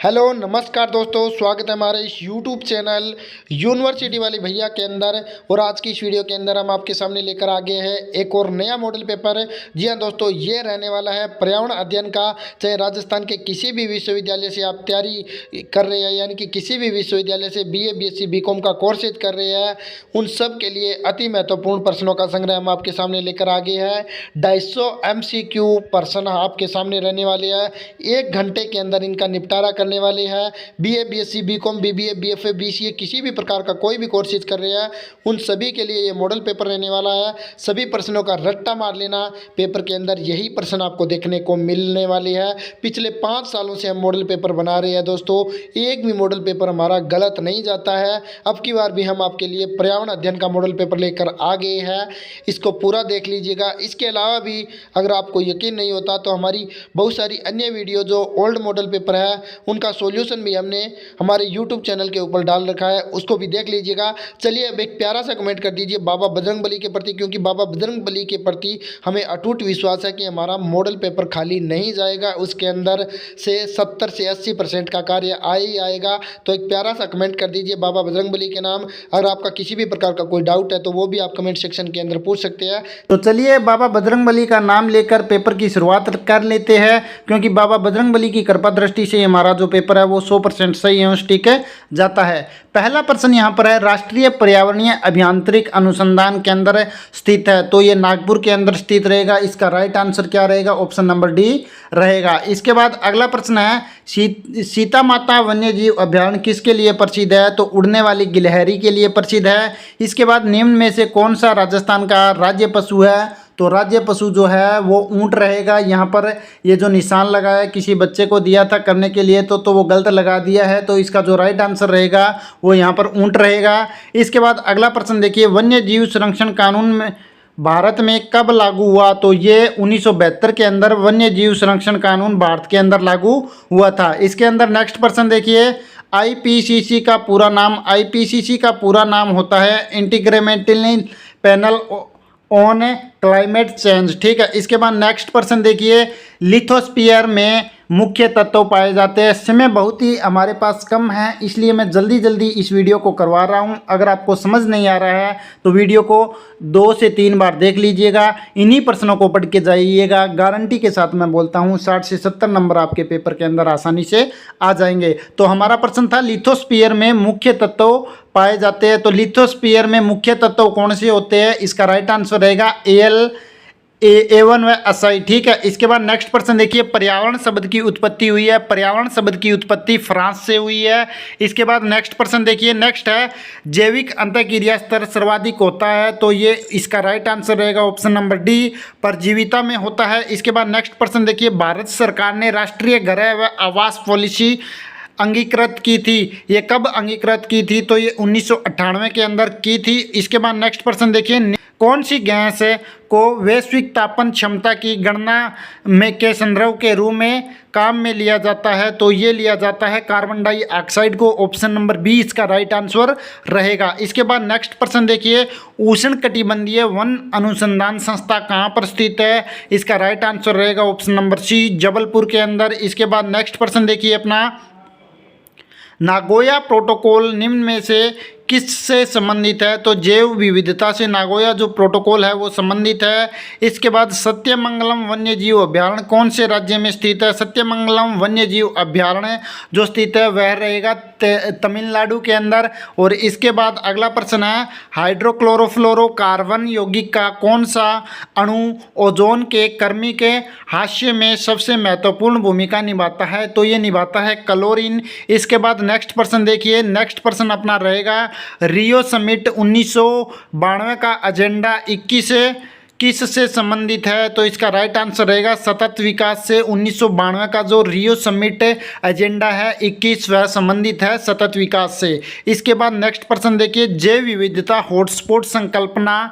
Hello नमस्कार दोस्तों, स्वागत है हमारे इस यूट्यूब चैनल यूनिवर्सिटी वाले भैया के अंदर। और आज की इस वीडियो के अंदर हम आपके सामने लेकर आ गए हैं एक और नया मॉडल पेपर। जी हाँ दोस्तों, ये रहने वाला है पर्यावरण अध्ययन का। चाहे राजस्थान के किसी भी विश्वविद्यालय से आप तैयारी कर रहे हैं, यानी कि किसी भी विश्वविद्यालय से BA BSc BCom का कोर्सेज कर रहे हैं, उन सब के लिए अति महत्वपूर्ण प्रश्नों का संग्रह हम आपके सामने लेकर आ गए हैं। 250 MCQ प्रश्न आपके सामने रहने वाले हैं। 1 घंटे के अंदर इनका निपटारा करने वाले हैं। BA BSc BCom BBA BFA BCA किसी भी प्रकार का कोई भी कोर्सेज कर रहे हैं, उन सभी के लिए ये मॉडल पेपर रहने वाला है। सभी प्रश्नों का रट्टा मार लेना, पेपर के अंदर यही प्रश्न आपको देखने को मिलने वाले हैं। पिछले 5 सालों से हम मॉडल पेपर बना रहे हैं दोस्तों, एक भी मॉडल पेपर हमारा गलत नहीं जाता है। अब की बार भी हम आपके लिए पर्यावरण अध्ययन का मॉडल पेपर लेकर आ गए हैं, इसको पूरा देख लीजिएगा। इसके अलावा भी अगर आपको यकीन नहीं होता तो हमारी बहुत सारी अन्य वीडियो जो ओल्ड मॉडल पेपर है उनका सॉल्यूशन भी हमने हमारे यूट्यूब चैनल के ऊपर डाल रखा है, उसको भी देख लीजिएगा। चलिए अब एक प्यारा सा कमेंट कर दीजिए बाबा बजरंगबली के प्रति, क्योंकि बाबा बजरंगबली के प्रति हमें अटूट विश्वास है कि हमारा मॉडल पेपर खाली नहीं जाएगा, उसके अंदर से 70 से 80% का कार्य आ ही आएगा। तो एक प्यारा सा कमेंट कर दीजिए बाबा बजरंगबली के नाम। अगर आपका किसी भी प्रकार का कोई डाउट है तो वो भी आप कमेंट सेक्शन के अंदर पूछ सकते हैं। तो चलिए बाबा बजरंगबली का नाम लेकर पेपर की शुरुआत कर लेते हैं, क्योंकि बाबा बजरंगबली की कृपा दृष्टि से हमारा जो पेपर है वो 100% सही एवं सटीक जाता है। पहला प्रश्न यहाँ पर है, राष्ट्रीय पर्यावरणीय अभियांत्रिक अनुसंधान केंद्र स्थित है, तो ये नागपुर के अंदर स्थित रहेगा। इसका राइट आंसर क्या रहेगा? ऑप्शन नंबर डी रहेगा। इसके बाद अगला प्रश्न है, सीता माता वन्य जीव अभ्यारण्य किसके लिए प्रसिद्ध है? तो उड़ने वाली गिलहरी के लिए प्रसिद्ध है। इसके बाद निम्न में से कौन सा राजस्थान का राज्य पशु है? तो राज्य पशु जो है वो ऊंट रहेगा। यहाँ पर ये जो निशान लगा है किसी बच्चे को दिया था करने के लिए, तो वो गलत लगा दिया है, तो इसका जो राइट आंसर रहेगा वो यहाँ पर ऊंट रहेगा। इसके बाद अगला प्रश्न देखिए, वन्य जीव संरक्षण कानून में भारत में कब लागू हुआ? तो ये 1972 के अंदर वन्य जीव संरक्षण कानून भारत के अंदर लागू हुआ था। इसके अंदर नेक्स्ट प्रश्न देखिए, IPCC का पूरा नाम, IPCC का पूरा नाम होता है इंटीग्रेमेंटल पैनल ऑन क्लाइमेट चेंज। ठीक है। इसके बाद नेक्स्ट प्रश्न देखिए, लिथोस्फीयर में मुख्य तत्व पाए जाते हैं। समय बहुत ही हमारे पास कम है, इसलिए मैं जल्दी जल्दी इस वीडियो को करवा रहा हूं। अगर आपको समझ नहीं आ रहा है तो वीडियो को 2 से 3 बार देख लीजिएगा, इन्हीं प्रश्नों को पढ़ के जाइएगा। गारंटी के साथ मैं बोलता हूं 60 से 70 नंबर आपके पेपर के अंदर आसानी से आ जाएंगे। तो हमारा प्रश्न था, लिथोस्फीयर में मुख्य तत्व पाए जाते हैं, तो लिथोस्फीयर में मुख्य तत्व कौन से होते हैं? इसका राइट आंसर रहेगा A1 व SI। ठीक है। इसके बाद नेक्स्ट प्रश्न देखिए, पर्यावरण शब्द की उत्पत्ति हुई है। पर्यावरण शब्द की उत्पत्ति फ्रांस से हुई है। इसके बाद नेक्स्ट प्रश्न देखिए, नेक्स्ट है, जैविक अंतःक्रिया स्तर सर्वाधिक होता है, तो ये इसका राइट आंसर रहेगा ऑप्शन नंबर डी, परजीविता में होता है। इसके बाद नेक्स्ट प्रश्न देखिए, भारत सरकार ने राष्ट्रीय गृह व आवास पॉलिसी अंगीकृत की थी, ये कब अंगीकृत की थी? तो ये 1998 के अंदर की थी। इसके बाद नेक्स्ट प्रश्न देखिए, कौन सी गैस को वैश्विक तापन क्षमता की गणना में के संदर्भ के रूप में काम में लिया जाता है? तो ये लिया जाता है कार्बन डाइऑक्साइड को। ऑप्शन नंबर बी इसका राइट आंसर रहेगा। इसके बाद नेक्स्ट प्रश्न देखिए, उष्ण कटिबंधीय वन अनुसंधान संस्था कहाँ पर स्थित है? इसका राइट आंसर रहेगा ऑप्शन नंबर सी, जबलपुर के अंदर। इसके बाद नेक्स्ट प्रश्न देखिए अपना, नागोया प्रोटोकॉल निम्न में से किससे संबंधित है? तो जैव विविधता से नागोया जो प्रोटोकॉल है वो संबंधित है। इसके बाद सत्यमंगलम वन्य जीव अभ्यारण्य कौन से राज्य में स्थित है? सत्यमंगलम वन्य जीव अभ्यारण्य जो स्थित है वह रहेगा तमिलनाडु के अंदर। और इसके बाद अगला प्रश्न है, हाइड्रोक्लोरोफ्लोरोकार्बन यौगिक का कौन सा अणु ओजोन के कर्मी के हाशिए में सबसे महत्वपूर्ण भूमिका निभाता है? तो ये निभाता है क्लोरीन। इसके बाद नेक्स्ट प्रश्न देखिए, नेक्स्ट प्रश्न अपना रहेगा, रियो समिट 1992 का एजेंडा 21 किस से संबंधित है? तो इसका राइट आंसर रहेगा सतत विकास से। 1992 का जो रियो समिट एजेंडा है 21 वह संबंधित है सतत विकास से। इसके बाद नेक्स्ट प्रश्न देखिए, जैव विविधता हॉटस्पॉट संकल्पना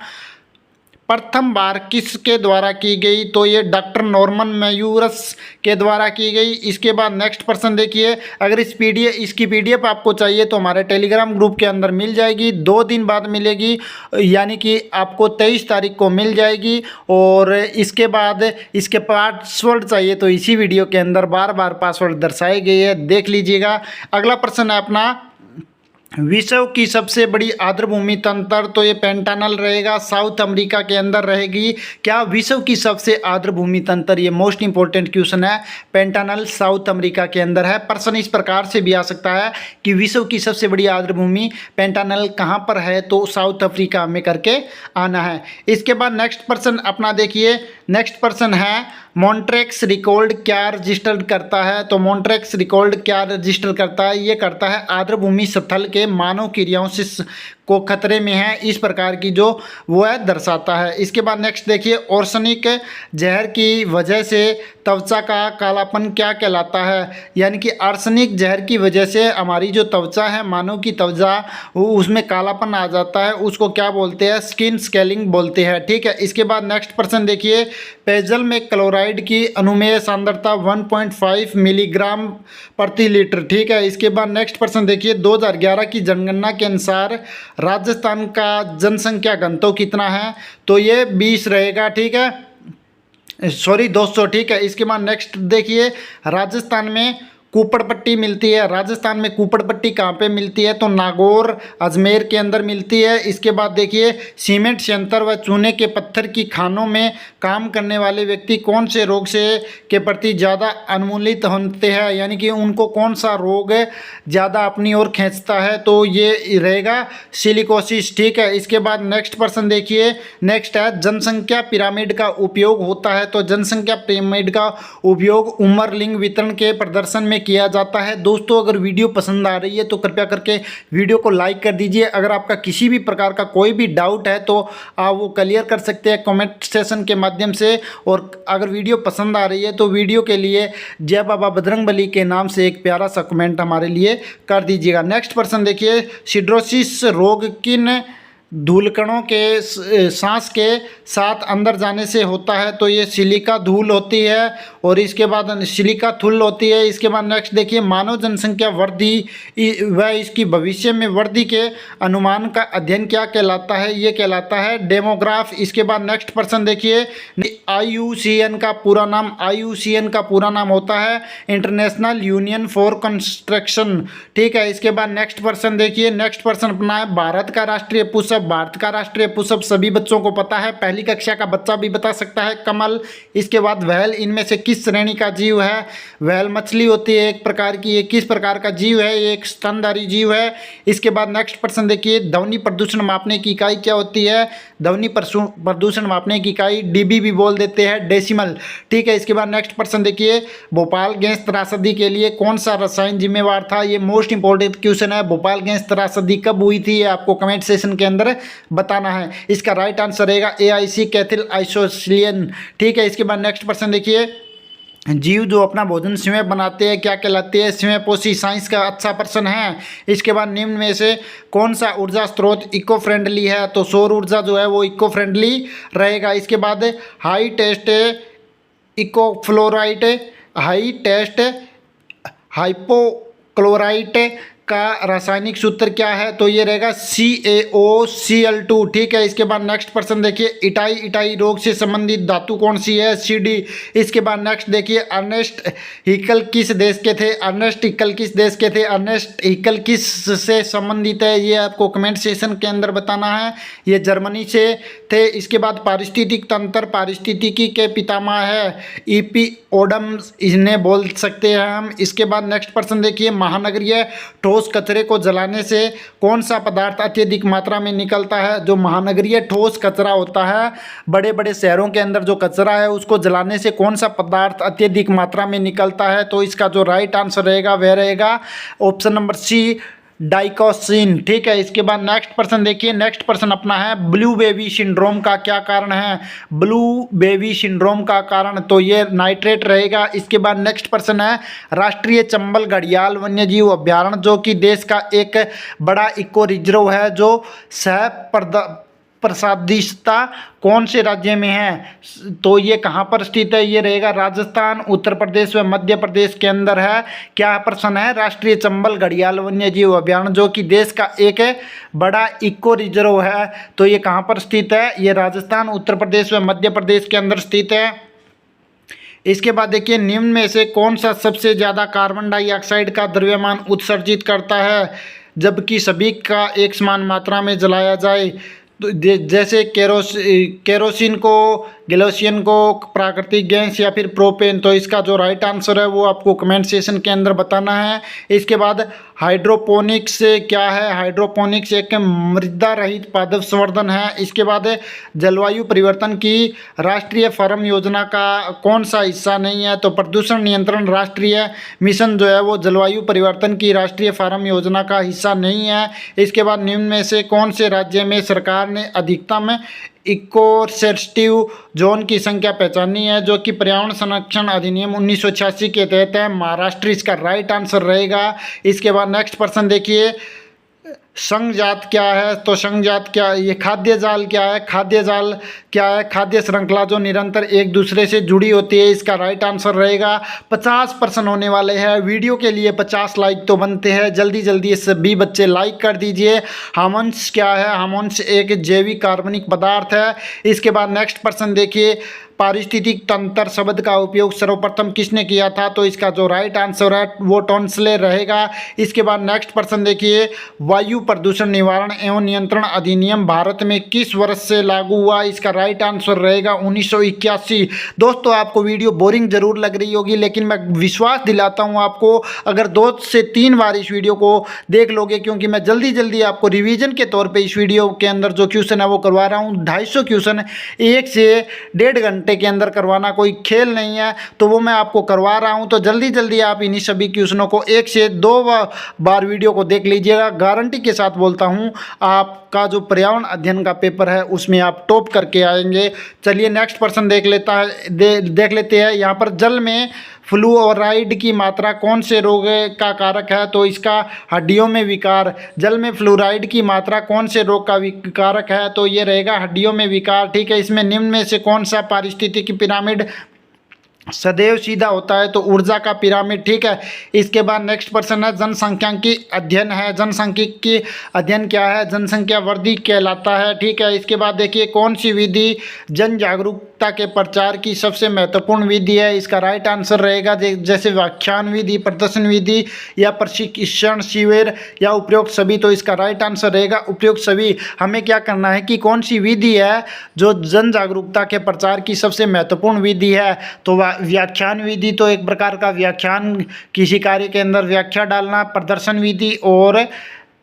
प्रथम बार किसके द्वारा की गई, तो ये डॉक्टर नॉर्मन मैयूरस के द्वारा की गई। इसके बाद नेक्स्ट प्रश्न देखिए, अगर इसकी पीडीएफ आपको चाहिए तो हमारे टेलीग्राम ग्रुप के अंदर मिल जाएगी, 2 दिन बाद मिलेगी, यानी कि आपको 23 तारीख को मिल जाएगी। और इसके बाद इसके पासवर्ड चाहिए तो इसी वीडियो के अंदर बार बार पासवर्ड दर्शाए गए हैं, देख लीजिएगा। अगला प्रश्न है अपना, विश्व की सबसे बड़ी आर्द्रभूमि तंत्र, तो ये पेंटानल रहेगा, साउथ अमेरिका के अंदर रहेगी। क्या विश्व की सबसे आर्द्रभूमि तंत्र, ये मोस्ट इंपॉर्टेंट क्वेश्चन है, पेंटानल साउथ अमेरिका के अंदर है। प्रश्न इस प्रकार से भी आ सकता है कि विश्व की सबसे बड़ी आर्द्रभूमि पेंटानल कहाँ पर है, तो साउथ अफ्रीका में करके आना है। इसके बाद नेक्स्ट प्रश्न अपना देखिए, नेक्स्ट प्रश्न है मॉन्ट्रेक्स रिकॉर्ड क्या रजिस्टर करता है, तो मॉन्ट्रेक्स रिकॉर्ड क्या रजिस्टर करता है, ये करता है आर्द्रभूमि स्थल के मानव क्रियाओं से को खतरे में है, इस प्रकार की जो वो है दर्शाता है। इसके बाद नेक्स्ट देखिए, आर्सेनिक जहर की वजह से त्वचा का कालापन क्या कहलाता है, यानी कि आर्सेनिक जहर की वजह से हमारी जो त्वचा है, मानव की त्वचा, उसमें कालापन आ जाता है, उसको क्या बोलते हैं, स्किन स्केलिंग बोलते हैं। ठीक है, इसके बाद नेक्स्ट प्रश्न देखिए, पेयजल में क्लोराइड की अनुमेय सांद्रता 1.5 मिलीग्राम प्रति लीटर। ठीक है, इसके बाद नेक्स्ट प्रश्न देखिए, 2011 की जनगणना के अनुसार राजस्थान का जनसंख्या घनत्व कितना है, तो ये 20 रहेगा। ठीक है, सॉरी 200। ठीक है, इसके बाद नेक्स्ट देखिए, राजस्थान में कुपड़ पट्टी मिलती है, राजस्थान में कुपड़ पट्टी कहाँ पे मिलती है, तो नागौर अजमेर के अंदर मिलती है। इसके बाद देखिए, सीमेंट संयंत्र व चूने के पत्थर की खानों में काम करने वाले व्यक्ति कौन से रोग से के प्रति ज़्यादा उन्मूलित होते हैं, यानी कि उनको कौन सा रोग ज़्यादा अपनी ओर खींचता है, तो ये रहेगा सिलिकोसिस। ठीक है, इसके बाद नेक्स्ट प्रश्न देखिए, नेक्स्ट है जनसंख्या पिरामिड का उपयोग होता है, तो जनसंख्या पिरामिड का उपयोग उम्र लिंग वितरण के प्रदर्शन में किया जाता है। दोस्तों, अगर वीडियो पसंद आ रही है तो कृपया करके वीडियो को लाइक कर दीजिए। अगर आपका किसी भी प्रकार का कोई भी डाउट है तो आप वो क्लियर कर सकते हैं कमेंट सेशन के माध्यम से। और अगर वीडियो पसंद आ रही है तो वीडियो के लिए जय बाबा बजरंगबली के नाम से एक प्यारा सा कमेंट हमारे लिए कर दीजिएगा। नेक्स्ट प्रश्न देखिए, सिड्रोसिस रोग किन धूलकणों के सांस के साथ अंदर जाने से होता है, तो ये सिलिका धूल होती है और इसके बाद सिलिका धूल होती है। इसके बाद नेक्स्ट देखिए, मानव जनसंख्या वृद्धि व इसकी भविष्य में वृद्धि के अनुमान का अध्ययन क्या कहलाता है, ये कहलाता है डेमोग्राफ। इसके बाद नेक्स्ट प्रश्न देखिए, IUCN का पूरा नाम, IUCN का पूरा नाम होता है इंटरनेशनल यूनियन फॉर कंस्ट्रक्शन। ठीक है, इसके बाद नेक्स्ट प्रश्न देखिए, नेक्स्ट प्रश्न अपना है भारत का राष्ट्रीय पुष्प, भारत का राष्ट्रीय पुष्प सभी बच्चों को पता है, पहली कक्षा का बच्चा भी बता सकता है, कमल। इसके बाद व्हेल इनमें से किस श्रेणी का जीव है, व्हेल मछली होती है एक प्रकार की, ये किस प्रकार का जीव है, ये एक स्तनधारी जीव है। इसके बाद नेक्स्ट प्रश्न देखिए, ध्वनि प्रदूषण मापने की इकाई क्या होती है, ध्वनि प्रदूषण मापने की इकाई डीबी भी बोल देते हैं, डेसिमल। ठीक है, इसके बाद नेक्स्ट प्रश्न देखिए, भोपाल गैस त्रासदी के लिए कौन सा रसायन जिम्मेवार था, ये मोस्ट इंपॉर्टेंट क्वेश्चन है। भोपाल गैस त्रासदी कब हुई थी, ये आपको कमेंट सेशन के अंदर बताना है। इसका राइट आंसर रहेगा AIC कैथिल आइसोसिलियन। ठीक है, इसके बाद नेक्स्ट प्रश्न देखिए, जीव जो अपना भोजन स्वयं बनाते हैं क्या कहलाते हैं, स्वयं पोषी। साइंस का अच्छा प्रश्न है। इसके बाद निम्न में से कौन सा ऊर्जा स्रोत इको फ्रेंडली है, तो सौर ऊर्जा जो है वो इको फ्रेंडली रहेगा। इसके बाद हाई टेस्ट इको फ्लोराइट, हाई टेस्ट हाइपोक्लोराइट का रासायनिक सूत्र क्या है, तो ये रहेगा CaOCl2। ठीक है, इसके बाद नेक्स्ट प्रश्न देखिए, इटाई रोग से संबंधित धातु कौन सी है, CD। इसके बाद नेक्स्ट देखिए, अर्नेस्ट हिकल किस देश के थे, अर्नेस्ट हिकल किस देश के थे, अर्नेस्ट हिकल किस से संबंधित है, ये आपको कमेंट सेशन के अंदर बताना है, ये जर्मनी से थे। इसके बाद पारिस्थितिक तंत्र, पारिस्थितिकी के पितामह है इपिओडम्स, इन्हें बोल सकते हैं हम। इसके बाद नेक्स्ट प्रश्न देखिए, महानगरीय ठोस कचरे को जलाने से कौन सा पदार्थ अत्यधिक मात्रा में निकलता है, जो महानगरीय ठोस कचरा होता है, बड़े बड़े शहरों के अंदर जो कचरा है उसको जलाने से कौन सा पदार्थ अत्यधिक मात्रा में निकलता है, तो इसका जो राइट आंसर रहेगा वह रहेगा ऑप्शन नंबर C, डाइकोसिन। ठीक है, इसके बाद नेक्स्ट प्रश्न देखिए, नेक्स्ट प्रश्न अपना है ब्लू बेबी सिंड्रोम का क्या कारण है, ब्लू बेबी सिंड्रोम का कारण तो ये नाइट्रेट रहेगा। इसके बाद नेक्स्ट प्रश्न है राष्ट्रीय चंबल घड़ियाल वन्यजीव अभ्यारण्य, जो कि देश का एक बड़ा इको रिजर्व है, जो प्रसादिशता कौन से राज्य में है? तो ये कहाँ पर स्थित है? ये रहेगा राजस्थान, उत्तर प्रदेश व मध्य प्रदेश के अंदर है। क्या प्रश्न है? राष्ट्रीय चंबल घड़ियाल वन्य जीव अभ्यारण्य, जो कि देश का एक बड़ा इको रिजर्व है, तो ये कहाँ पर स्थित है? ये राजस्थान, उत्तर प्रदेश व मध्य प्रदेश के अंदर स्थित है। इसके बाद देखिए, निम्न में से कौन सा सबसे ज़्यादा कार्बन डाइऑक्साइड का द्रव्यमान उत्सर्जित करता है जबकि सभी का एक समान मात्रा में जलाया जाए? तो जैसे केरोसिन को, गैलोसियन को, प्राकृतिक गैस या फिर प्रोपेन। तो इसका जो राइट आंसर है वो आपको कमेंट सेशन के अंदर बताना है। इसके बाद हाइड्रोपोनिक्स क्या है? हाइड्रोपोनिक्स एक मृदा रहित पादप संवर्धन है। इसके बाद जलवायु परिवर्तन की राष्ट्रीय फार्म योजना का कौन सा हिस्सा नहीं है? तो प्रदूषण नियंत्रण राष्ट्रीय मिशन जो है वो जलवायु परिवर्तन की राष्ट्रीय फार्म योजना का हिस्सा नहीं है। इसके बाद निम्न में से कौन से राज्य में सरकार ने अधिकतम इको सेंसिटिव जोन की संख्या पहचानी है, जो कि पर्यावरण संरक्षण अधिनियम 1986 के तहत है? महाराष्ट्र इसका राइट आंसर रहेगा। इसके बाद नेक्स्ट प्रश्न देखिए, संघजात क्या है? तो संघजात क्या, ये खाद्य जाल क्या है? खाद्य जाल क्या है? खाद्य श्रृंखला जो निरंतर एक दूसरे से जुड़ी होती है। इसका राइट आंसर रहेगा। 50 प्रश्न होने वाले हैं। वीडियो के लिए 50 लाइक तो बनते हैं। जल्दी जल्दी सभी बच्चे लाइक कर दीजिए। हार्मोन्स क्या है? हार्मोन्स एक जैविक कार्बनिक पदार्थ है। इसके बाद नेक्स्ट प्रश्न देखिए, पारिस्थितिक तंत्र शब्द का उपयोग सर्वप्रथम किसने किया था? तो इसका जो राइट आंसर है वो टॉन्सले रहेगा। इसके बाद नेक्स्ट प्रश्न देखिए, वायु प्रदूषण निवारण एवं नियंत्रण अधिनियम भारत में किस वर्ष से लागू हुआ? इसका राइट आंसर रहेगा 1981। दोस्तों, आपको वीडियो बोरिंग जरूर लग रही होगी, लेकिन मैं विश्वास दिलाता हूँ आपको, अगर 2 से 3 बार इस वीडियो को देख लोगे, क्योंकि मैं जल्दी जल्दी आपको रिवीजन के तौर पे इस वीडियो के अंदर जो क्वेश्चन है वो करवा रहा हूँ। 250 क्वेश्चन 1 से 1.5 घंटे के अंदर करवाना कोई खेल नहीं है, तो वो मैं आपको करवा रहा हूं। तो जल्दी जल्दी आप इन्हीं सभी क्वेश्चनों को 1 से 2 बार वीडियो को देख लीजिएगा। गारंटी के साथ बोलता हूं, आपका जो पर्यावरण अध्ययन का पेपर है उसमें आप टॉप करके आएंगे। चलिए नेक्स्ट प्रश्न देख लेते हैं। यहाँ पर जल में फ्लूओराइड की मात्रा कौन से रोग का कारक है? तो इसका हड्डियों में विकार। जल में फ्लोराइड की मात्रा कौन से रोग का कारक है? तो ये रहेगा हड्डियों में विकार। ठीक है। इसमें निम्न में से कौन सा पारिस्थितिकी पिरामिड सदैव सीधा होता है? तो ऊर्जा का पिरामिड। ठीक है। इसके बाद नेक्स्ट प्रश्न है, जनसंख्यांकी अध्ययन है। जनसंख्यिकी अध्ययन क्या है? जनसंख्या वृद्धि कहलाता है। ठीक है। इसके बाद देखिए, कौन सी विधि जन जागरूकता के प्रचार की सबसे महत्वपूर्ण विधि है? इसका राइट आंसर रहेगा जैसे व्याख्यान विधि, प्रदर्शन विधि या प्रशिक्षण शिविर या उपयुक्त सभी। तो इसका राइट आंसर रहेगा उपयुक्त सभी। हमें क्या करना है कि कौन सी विधि है जो जन जागरूकता के प्रचार की सबसे महत्वपूर्ण विधि है? तो व्याख्यान विधि तो एक प्रकार का व्याख्यान, किसी कार्य के अंदर व्याख्या डालना, प्रदर्शन विधि और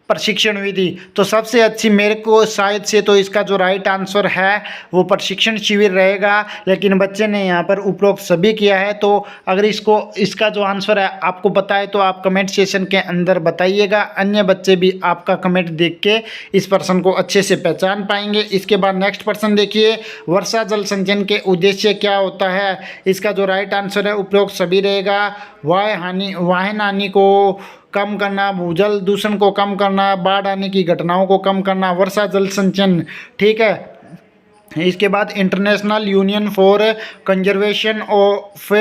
प्रशिक्षण विधि। तो सबसे अच्छी मेरे को शायद से तो इसका जो राइट आंसर है वो प्रशिक्षण शिविर रहेगा, लेकिन बच्चे ने यहाँ पर उपरोक्त सभी किया है। तो अगर इसका जो आंसर है आपको पता है तो आप कमेंट सेशन के अंदर बताइएगा। अन्य बच्चे भी आपका कमेंट देख के इस प्रश्न को अच्छे से पहचान पाएंगे। इसके बाद नेक्स्ट प्रश्न देखिए, वर्षा जल संचयन के उद्देश्य क्या होता है? इसका जो राइट आंसर है उपरोक्त सभी रहेगा। वाहन हानि को कम करना, भूजल दूषण को कम करना, बाढ़ आने की घटनाओं को कम करना, वर्षा जल संचयन। ठीक है। इसके बाद international union for conservation of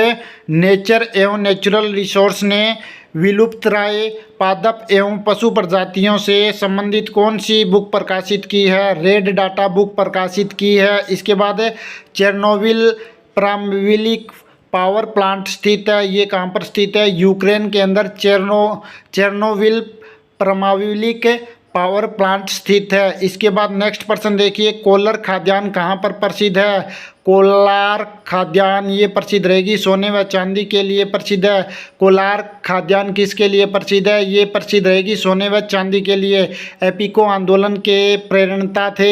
nature एवं नेचुरल रिसोर्स ने विलुप्तप्राय पादप एवं पशु प्रजातियों से संबंधित कौन सी बुक प्रकाशित की है? रेड डाटा बुक प्रकाशित की है। इसके बाद चेरनोबिल प्रारंभिक पावर प्लांट स्थित है। ये कहाँ पर स्थित है? यूक्रेन के अंदर चेरनोबिल परमाणविक पावर प्लांट स्थित है। इसके बाद नेक्स्ट प्रश्न देखिए, कोलर खाद्यान्न कहाँ पर प्रसिद्ध है? कोलार खाद्यान्न ये प्रसिद्ध रहेगी, सोने व चांदी के लिए प्रसिद्ध है। कोलार खाद्यान्न किसके लिए प्रसिद्ध है? ये प्रसिद्ध रहेगी सोने व चांदी के लिए। एपिको आंदोलन के प्रेरणता थे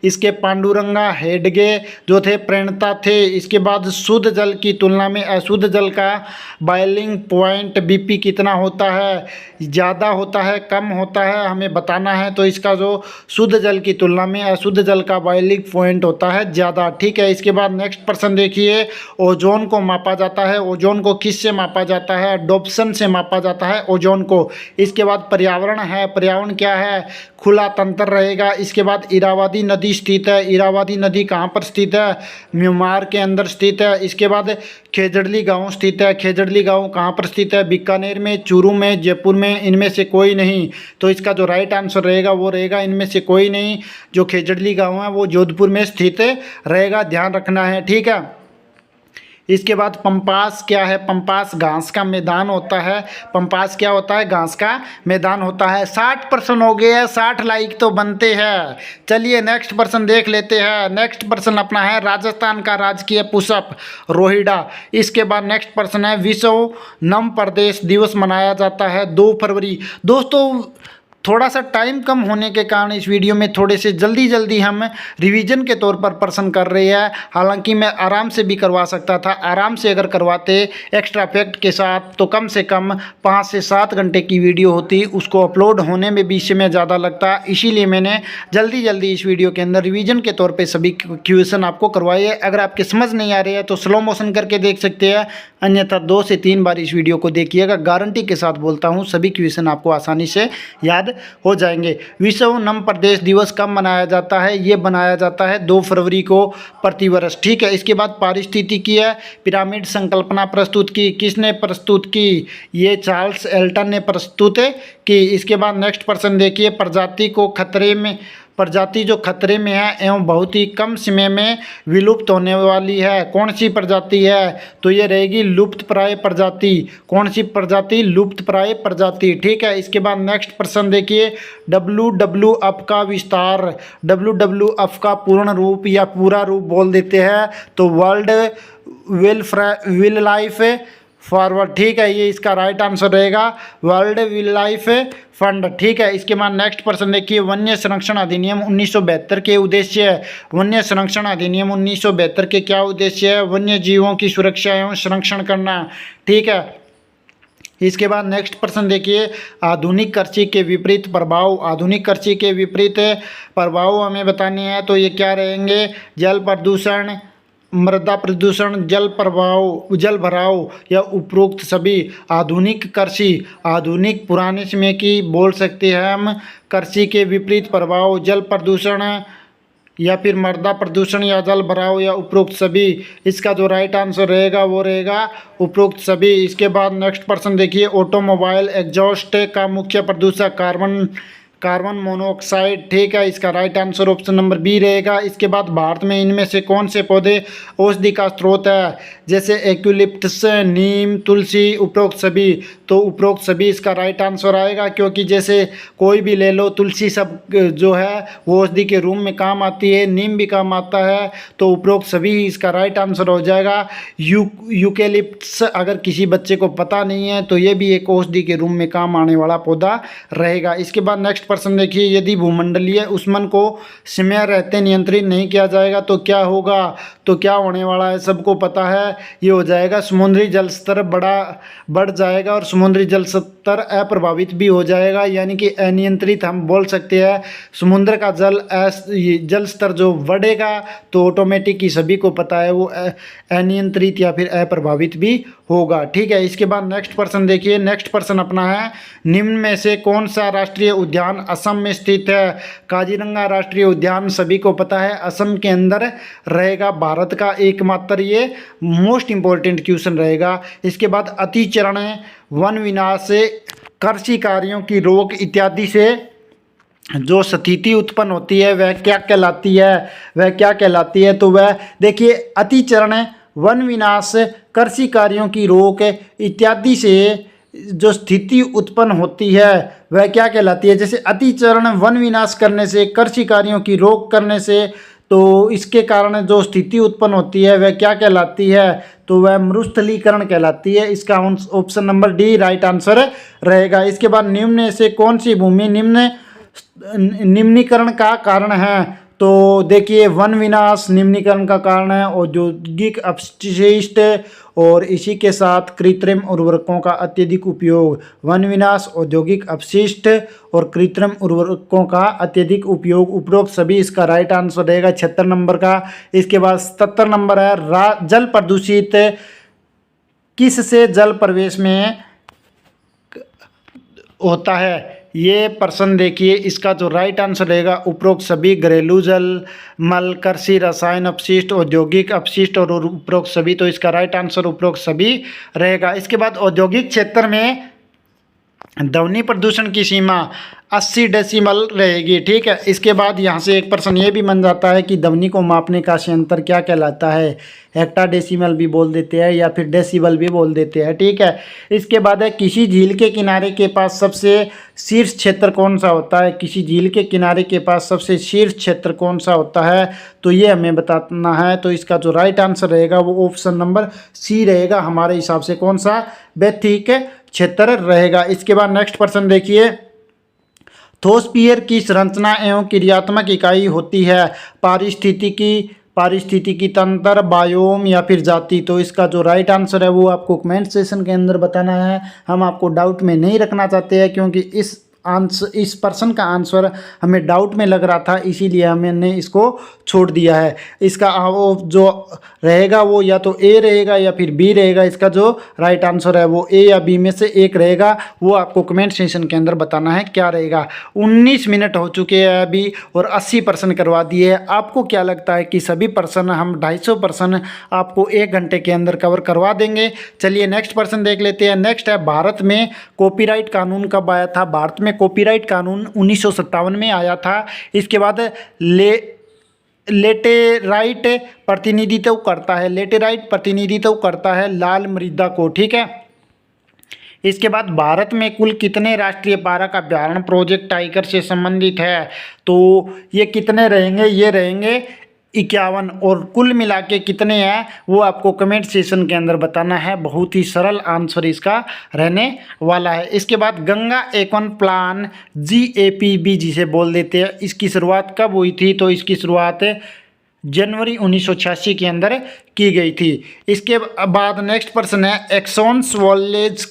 इसके पांडुरंगा हेडगे जो थे प्रेरणता थे। इसके बाद शुद्ध जल की तुलना में अशुद्ध जल का बॉइलिंग पॉइंट बीपी कितना होता है? ज़्यादा होता है, कम होता है, हमें बताना है। तो इसका जो शुद्ध जल की तुलना में अशुद्ध जल का बॉइलिंग पॉइंट होता है ज़्यादा। ठीक है। इसके बाद नेक्स्ट प्रश्न देखिए, ओजोन को मापा जाता है, ओजोन को किस से मापा जाता है? डॉप्सन से मापा जाता है ओजोन को। इसके बाद पर्यावरण है, पर्यावरण क्या है? खुला तंत्र रहेगा। इसके बाद इरावदी नदी स्थित है, इरावदी नदी कहाँ पर स्थित है? म्यांमार के अंदर स्थित है। इसके बाद खेजड़ली गांव स्थित है, खेजड़ली गांव कहाँ पर स्थित है? बीकानेर में, चूरू में, जयपुर में, इनमें से कोई नहीं। तो इसका जो राइट आंसर रहेगा वो रहेगा इनमें से कोई नहीं। जो खेजड़ली गांव है वो जोधपुर में स्थित रहेगा, ध्यान रखना है, ठीक है। इसके बाद पंपास क्या है? पंपास घास का मैदान होता है। पंपास क्या होता है? घास का मैदान होता है। 60% हो गए हैं, 60 लाइक तो बनते हैं। चलिए नेक्स्ट प्रश्न देख लेते हैं। नेक्स्ट प्रश्न अपना है राजस्थान का राजकीय पुष्प रोहिड़ा। इसके बाद नेक्स्ट प्रश्न है विश्व नम प्रदेश दिवस मनाया जाता है 2 फरवरी। दोस्तों थोड़ा सा टाइम कम होने के कारण इस वीडियो में थोड़े से जल्दी हम रिवीजन के तौर पर प्रश्न कर रहे हैं। हालांकि मैं आराम से भी करवा सकता था, आराम से अगर करवाते एक्स्ट्रा फैक्ट के साथ तो कम से कम 5 से 7 घंटे की वीडियो होती, उसको अपलोड होने में भी समय ज़्यादा लगता। इसीलिए मैंने जल्दी इस वीडियो के अंदर रिवीजन के तौर पर सभी क्वेश्चन आपको करवाए हैं। अगर आपके समझ नहीं आ रहे हैं तो स्लो मोशन करके देख सकते हैं, अन्यथा 2 से 3 बार इस वीडियो को देखिएगा। गारंटी के साथ बोलता हूँ सभी क्वेश्चन आपको आसानी से याद हो जाएंगे। विश्व नम प्रदेश दिवस कब मनाया जाता है? ये मनाया जाता है 2 फरवरी को प्रतिवर्ष, ठीक है। इसके बाद पारिस्थितिकी है, पिरामिड संकल्पना प्रस्तुत की, किसने प्रस्तुत की? ये चार्ल्स एल्टन ने प्रस्तुत की। इसके बाद नेक्स्ट प्रश्न देखिए, प्रजाति जो खतरे में है एवं बहुत ही कम समय में विलुप्त होने वाली है, कौन सी प्रजाति है? तो ये रहेगी लुप्तप्राय प्रजाति। कौन सी प्रजाति? लुप्तप्राय प्रजाति, ठीक है। इसके बाद नेक्स्ट प्रश्न देखिए, WWF का विस्तार, WWF का पूर्ण रूप या पूरा रूप बोल देते हैं तो वर्ल्ड विल लाइफ फॉरवर्ड, ठीक है। ये इसका राइट आंसर रहेगा, वर्ल्ड विल लाइफ फंड, ठीक है। इसके बाद नेक्स्ट प्रश्न देखिए, वन्य संरक्षण अधिनियम 1972 के उद्देश्य है। वन्य संरक्षण अधिनियम 1972 के क्या उद्देश्य है? वन्य जीवों की सुरक्षा एवं संरक्षण करना, ठीक है। इसके बाद नेक्स्ट प्रश्न देखिए, आधुनिक कृषि के विपरीत प्रभाव, आधुनिक कृषि के विपरीत प्रभाव हमें बताने हैं तो ये क्या रहेंगे? जल प्रदूषण, मृदा प्रदूषण, जल भराव या उपरोक्त सभी। आधुनिक कृषि, आधुनिक पुराने समय की बोल सकते हैं हम। कृषि के विपरीत प्रभाव, जल प्रदूषण या फिर मृदा प्रदूषण या जल भराव या उपरोक्त सभी। इसका जो राइट आंसर रहेगा वो रहेगा उपरोक्त सभी। इसके बाद नेक्स्ट प्रश्न देखिए, ऑटोमोबाइल एग्जॉस्ट का मुख्य प्रदूषक कार्बन मोनोऑक्साइड, ठीक है। इसका right answer option number B रहेगा। इसके बाद भारत में इनमें से कौन से पौधे औषधि का स्रोत है? जैसे एक्यूलिप्टस, नीम, तुलसी, उपरोक्त सभी। तो उपरोक्त सभी इसका राइट आंसर आएगा, क्योंकि जैसे कोई भी ले लो, तुलसी सब जो है वो औषधि के रूप में काम आती है, नीम भी काम आता है, तो उपरोक्त सभी इसका राइट आंसर हो जाएगा। यूकेलिप्टस अगर किसी बच्चे को पता नहीं है तो ये भी एक औषधि के रूप में काम आने वाला पौधा रहेगा। इसके बाद नेक्स्ट प्रश्न देखिए, यदि भूमंडलीय ऊष्मन को समय रहते नियंत्रित नहीं किया जाएगा तो क्या होगा? तो क्या होने वाला है सबको पता है, ये हो जाएगा समुद्री जल स्तर बढ़ जाएगा और समुद्री जल स्तर अप्रभावित भी हो जाएगा, यानी कि अनियंत्रित हम बोल सकते हैं। समुद्र का जल स्तर जो बढ़ेगा तो ऑटोमेटिक ही सभी को पता है वो अनियंत्रित या फिर अप्रभावित भी होगा, ठीक है। इसके बाद नेक्स्ट प्रश्न देखिए, नेक्स्ट प्रश्न अपना है, निम्न में से कौन सा राष्ट्रीय उद्यान असम में स्थित है? काजीरंगा राष्ट्रीय उद्यान सभी को पता है असम के अंदर रहेगा, भारत का एकमात्र ये मोस्ट इंपॉर्टेंट क्वेश्चन रहेगा। इसके बाद अतिचरण, वन विनाश, कृषि कार्यों की रोक इत्यादि से जो स्थिति उत्पन्न होती है वह क्या कहलाती है? वह क्या कहलाती है? तो वह देखिए, अतिचरण, वन विनाश, कृषि कार्यों की रोक इत्यादि से जो स्थिति उत्पन्न होती है वह क्या कहलाती है? जैसे अतिचरण, वन विनाश करने से, कृषि कार्यों की रोक करने से, तो इसके कारण जो स्थिति उत्पन्न होती है वह क्या कहलाती है? तो वह मरुस्थलीकरण कहलाती है। इसका option number D right answer रहेगा। इसके बाद निम्न से कौन सी भूमि निम्नीकरण का कारण है? तो देखिए वन विनाश निम्नीकरण का कारण है, औद्योगिक अपशिष्ट और इसी के साथ कृत्रिम उर्वरकों का अत्यधिक उपयोग। वन विनाश, औद्योगिक अपशिष्ट और कृत्रिम उर्वरकों का अत्यधिक उपयोग, उपरोक्त सभी इसका राइट आंसर रहेगा 76 नंबर का। इसके बाद 77 नंबर है जल प्रदूषित किससे जल प्रवेश में होता है। ये प्रश्न देखिए, इसका जो राइट आंसर रहेगा उपरोक्त सभी घरेलू जल, मल, कृषि, रसायन अपशिष्ट, औद्योगिक अपशिष्ट और उपरोक्त सभी। तो इसका राइट आंसर उपरोक्त सभी रहेगा। इसके बाद औद्योगिक क्षेत्र में ध्वनि प्रदूषण की सीमा 80 डेसिबल रहेगी, ठीक है। इसके बाद यहाँ से एक प्रश्न ये भी बन जाता है कि ध्वनि को मापने का संयंत्र क्या कहलाता है। हेक्टाडेसिमल भी बोल देते हैं या फिर डेसिबल भी बोल देते हैं, ठीक है। इसके बाद है किसी झील के किनारे के पास सबसे शीर्ष क्षेत्र कौन सा होता है। किसी झील के किनारे के पास सबसे शीर्ष क्षेत्र कौन सा होता है, तो ये हमें बताना है। तो इसका जो राइट आंसर रहेगा वो ऑप्शन नंबर सी रहेगा हमारे हिसाब से। कौन सा, बेथिक क्षेत्र रहेगा। इसके बाद नेक्स्ट प्रश्न देखिए, थोस्फियर की संरचना एवं क्रियात्मक इकाई होती है। पारिस्थितिकी तंत्र, बायोम या फिर जाति। तो इसका जो राइट आंसर है वो आपको कमेंट सेशन के अंदर बताना है। हम आपको डाउट में नहीं रखना चाहते हैं, क्योंकि इस प्रश्न का आंसर हमें डाउट में लग रहा था, इसीलिए हमने इसको छोड़ दिया है। इसका वो जो रहेगा वो या तो ए रहेगा या फिर बी रहेगा। इसका जो राइट आंसर है वो ए या बी में से एक रहेगा। वो आपको कमेंट सेक्शन के अंदर बताना है क्या रहेगा। 19 मिनट हो चुके हैं अभी और 80 प्रश्न करवा दिए हैं। आपको क्या लगता है कि सभी प्रश्न हम 250 प्रश्न आपको 1 घंटे के अंदर कवर करवा देंगे। चलिए नेक्स्ट प्रश्न देख लेते हैं। नेक्स्ट है, भारत में कॉपीराइट कानून कब आया था। भारत में कॉपीराइट कानून 1957 में आया था। इसके बाद लेटेराइट प्रतिनिधित्व करता है लाल मृदा को, ठीक है। इसके बाद भारत में कुल कितने राष्ट्रीय पारक अभ्यारण्य प्रोजेक्ट टाइगर से संबंधित है। तो ये कितने रहेंगे, ये रहेंगे 51। और कुल मिला के कितने हैं वो आपको कमेंट सेशन के अंदर बताना है। बहुत ही सरल आंसर इसका रहने वाला है। इसके बाद गंगा एक्शन प्लान GAPB जिसे बोल देते हैं, इसकी शुरुआत कब हुई थी। तो इसकी शुरुआत जनवरी 1986 के अंदर की गई थी। इसके बाद नेक्स्ट प्रश्न है, एक्सॉन्स वोल्टेज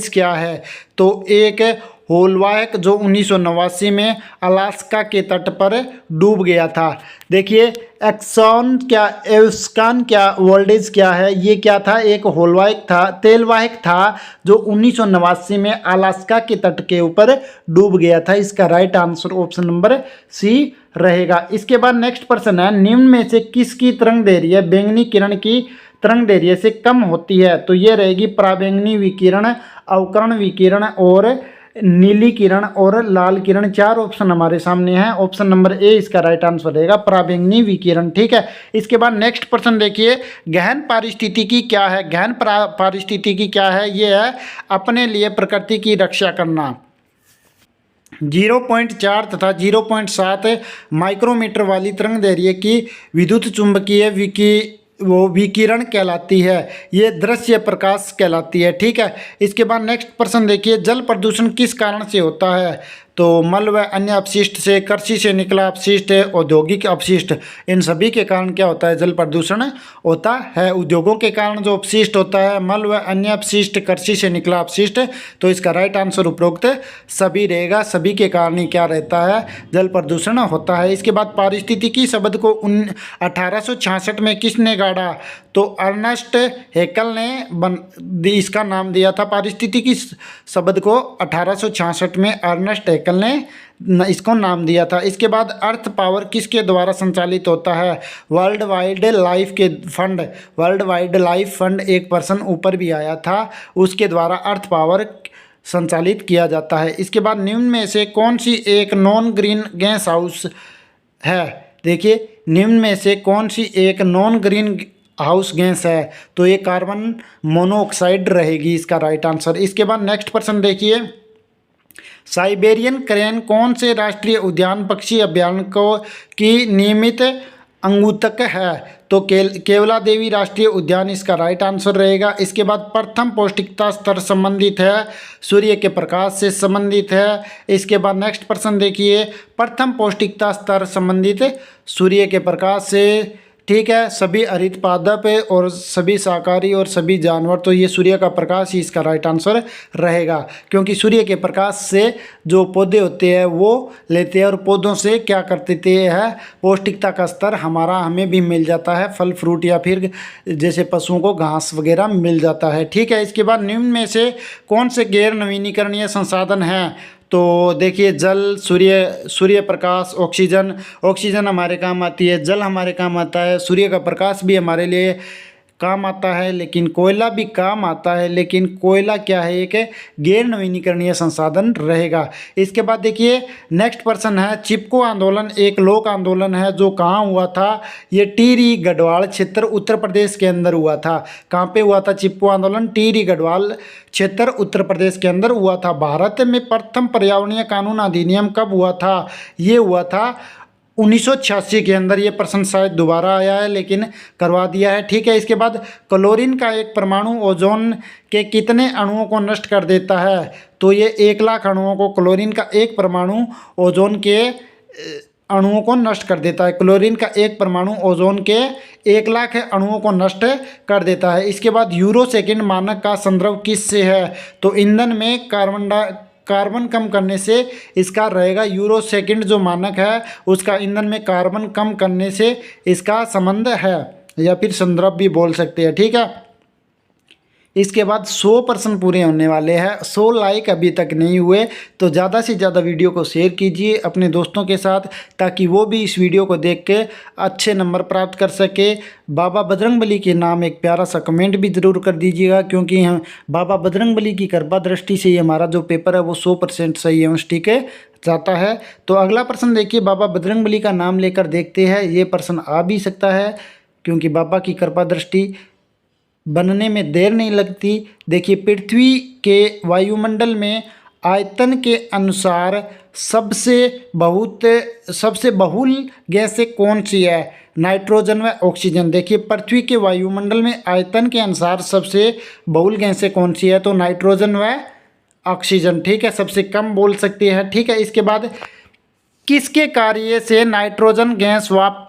क्या है। तो एक होलवायक जो 1989 में अलास्का के तट पर डूब गया था। देखिए एक्सॉन क्या वोल्टेज क्या है, ये क्या था, एक होलवायक था, तेलवाहक था जो 1989 में अलास्का के तट के ऊपर डूब गया था। इसका right answer option number C रहेगा। इसके बाद नेक्स्ट प्रश्न है, निम्न में से किसकी तरंग दैर्घ्य बैंगनी किरण की तरंग दैर्घ्य से कम होती है। तो ये रहेगी पराबैंगनी विकिरण, अवकरण विकिरण और नीली किरण और लाल किरण। 4 ऑप्शन हमारे सामने हैं। ऑप्शन नंबर ए इसका राइट आंसर रहेगा, पराबैंगनी विकिरण, ठीक है। इसके बाद नेक्स्ट प्रश्न देखिए, गहन पारिस्थितिकी क्या है। गहन पारिस्थितिकी क्या है, ये है अपने लिए प्रकृति की रक्षा करना। 0.4 तथा 0.7 माइक्रोमीटर वाली तरंग दैर्घ्य की विद्युत चुंबकीय विकिरण कहलाती है। ये दृश्य प्रकाश कहलाती है, ठीक है। इसके बाद नेक्स्ट प्रश्न देखिए, जल प्रदूषण किस कारण से होता है। तो मल व अन्य अपशिष्ट से, कृषि से निकला अपशिष्ट, औद्योगिक अपशिष्ट, इन सभी के कारण क्या होता है, जल प्रदूषण होता है। उद्योगों के कारण जो अपशिष्ट होता है, मल व अन्य अपशिष्ट, कृषि से निकला अपशिष्ट। तो इसका राइट आंसर उपरोक्त सभी रहेगा। सभी के कारण ही क्या रहता है, जल प्रदूषण होता है। इसके बाद पारिस्थितिकी शब्द को 1866 में किसने गाढ़ा। तो अर्नेस्ट हैकल ने इसका नाम दिया था। पारिस्थितिकी शब्द को 1866 में अर्नेस्ट हैकल ने इसको नाम दिया था। इसके बाद अर्थ पावर किसके द्वारा संचालित होता है। वर्ल्ड वाइड लाइफ फंड एक पर्सन ऊपर भी आया था, उसके द्वारा अर्थ पावर संचालित किया जाता है। इसके बाद निम्न में से कौन सी एक नॉन ग्रीन गैस हाउस है। देखिए निम्न में से कौन सी एक नॉन ग्रीन हाउस गैस है। तो ये कार्बन मोनोऑक्साइड रहेगी इसका राइट आंसर। इसके बाद नेक्स्ट प्रश्न देखिए, साइबेरियन क्रेन कौन से राष्ट्रीय उद्यान पक्षी अभ्यारण्य की नियमित अंगुतक है, तो केवला देवी राष्ट्रीय उद्यान इसका राइट आंसर रहेगा। इसके बाद प्रथम पौष्टिकता स्तर संबंधित है, सूर्य के प्रकाश से संबंधित है। इसके बाद नेक्स्ट प्रश्न देखिए, प्रथम पौष्टिकता स्तर संबंधित सूर्य के प्रकाश से, ठीक है। सभी हरित पादप और सभी शाकाहारी और सभी जानवर, तो ये सूर्य का प्रकाश ही इसका राइट आंसर रहेगा, क्योंकि सूर्य के प्रकाश से जो पौधे होते हैं वो लेते हैं और पौधों से क्या करते हैं, पौष्टिकता का स्तर हमें भी मिल जाता है, फल फ्रूट या फिर जैसे पशुओं को घास वगैरह मिल जाता है, ठीक है। इसके बाद निम्न में से कौन से गैर नवीनीकरणीय संसाधन हैं, तो देखिए जल, सूर्य प्रकाश, ऑक्सीजन हमारे काम आती है, जल हमारे काम आता है, सूर्य का प्रकाश भी हमारे लिए काम आता है, लेकिन कोयला भी काम आता है, लेकिन कोयला क्या है, एक गैर नवीनीकरणीय संसाधन रहेगा। इसके बाद देखिए नेक्स्ट प्रश्न है, चिपको आंदोलन एक लोक आंदोलन है जो कहाँ हुआ था, ये टिहरी गढ़वाल क्षेत्र उत्तर प्रदेश के अंदर हुआ था। कहाँ पे हुआ था चिपको आंदोलन, टिहरी गढ़वाल क्षेत्र उत्तर प्रदेश के अंदर हुआ था। भारत में प्रथम पर्यावरणीय कानून अधिनियम कब हुआ था, ये हुआ था 1986 के अंदर। ये प्रश्न शायद दोबारा आया है लेकिन करवा दिया है, ठीक है। इसके बाद क्लोरीन का एक परमाणु ओजोन के कितने अणुओं को नष्ट कर देता है, तो ये 1 लाख अणुओं को, क्लोरीन का एक परमाणु ओजोन के अणुओं को नष्ट कर देता है। क्लोरीन का एक परमाणु ओजोन के 1 लाख अणुओं को नष्ट कर देता है। इसके बाद यूरो सेकेंड मानक का संदर्भ किस से है, तो ईंधन में कार्बन कम करने से इसका रहेगा। यूरो सेकंड जो मानक है उसका ईंधन में कार्बन कम करने से इसका संबंध है, या फिर संदर्भ भी बोल सकते हैं, ठीक है। इसके बाद 100 प्रश्न पूरे होने वाले हैं। 100 लाइक अभी तक नहीं हुए तो ज़्यादा से ज़्यादा वीडियो को शेयर कीजिए अपने दोस्तों के साथ, ताकि वो भी इस वीडियो को देख के अच्छे नंबर प्राप्त कर सके। बाबा बजरंगबली के नाम एक प्यारा सा कमेंट भी ज़रूर कर दीजिएगा, क्योंकि हम बाबा बजरंगबली की कृपा दृष्टि से ये हमारा जो पेपर है वो 100% सही एवं ठीक है जाता है। तो अगला प्रश्न देखिए, बाबा बजरंगबली का नाम लेकर देखते हैं। ये प्रश्न आ भी सकता है क्योंकि बाबा की कृपा दृष्टि बनने में देर नहीं लगती। देखिए पृथ्वी के वायुमंडल में आयतन के अनुसार सबसे बहुल गैसें कौन सी है, नाइट्रोजन व ऑक्सीजन। देखिए पृथ्वी के वायुमंडल में आयतन के अनुसार सबसे बहुल गैसें कौन सी है, तो नाइट्रोजन व ऑक्सीजन, ठीक है। सबसे कम बोल सकती है, ठीक है। इसके बाद किसके कार्य से नाइट्रोजन गैस वापस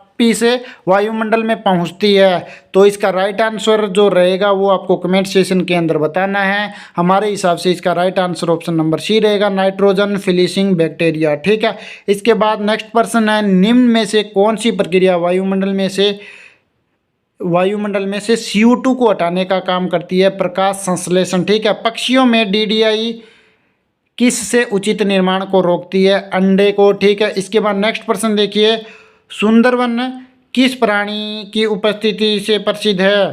वायुमंडल में पहुंचती है, तो इसका राइट आंसर जो रहेगा वो आपको कमेंट सेक्शन के अंदर बताना है। हमारे हिसाब से इसका right answer option number C रहेगा, नाइट्रोजन फिलिशिंग बैक्टीरिया, ठीक है। इसके बाद नेक्स्ट प्रश्न है, निम्न में से कौन सी प्रक्रिया वायुमंडल में से CO2 को हटाने का काम करती है, प्रकाश संश्लेषण, ठीक है। पक्षियों में DDI किस से उचित निर्माण को रोकती है, अंडे को, ठीक है। इसके बाद नेक्स्ट प्रश्न देखिए, सुंदरवन किस प्राणी की उपस्थिति से प्रसिद्ध है,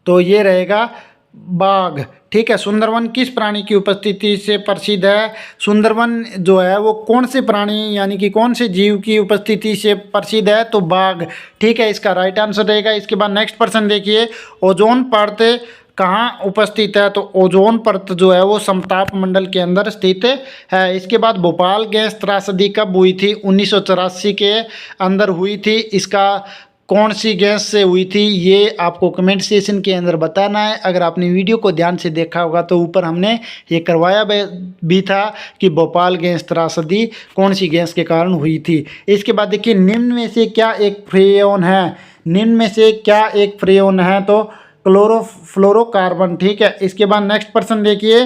तो ये रहेगा बाघ, ठीक है। सुंदरवन किस प्राणी की उपस्थिति से प्रसिद्ध है, सुंदरवन जो है वो कौन से प्राणी यानी कि कौन से जीव की उपस्थिति से प्रसिद्ध है, तो बाघ, ठीक है। इसका राइट आंसर रहेगा। इसके बाद नेक्स्ट प्रश्न देखिए, ओजोन परत कहाँ उपस्थित है, तो ओजोन परत जो है वो समताप मंडल के अंदर स्थित है। इसके बाद भोपाल गैस त्रासदी कब हुई थी, 1984 के अंदर हुई थी। इसका कौन सी गैस से हुई थी, ये आपको कमेंट सेक्शन के अंदर बताना है। अगर आपने वीडियो को ध्यान से देखा होगा तो ऊपर हमने ये करवाया भी था कि भोपाल गैस त्रासदी कौन सी गैस के कारण हुई थी। इसके बाद देखिए, निम्न में से क्या एक फ्रेओन है, निम्न में से क्या एक फ्रेओन है, तो क्लोरोफ्लोरोकार्बन, ठीक है। इसके बाद नेक्स्ट प्रश्न देखिए,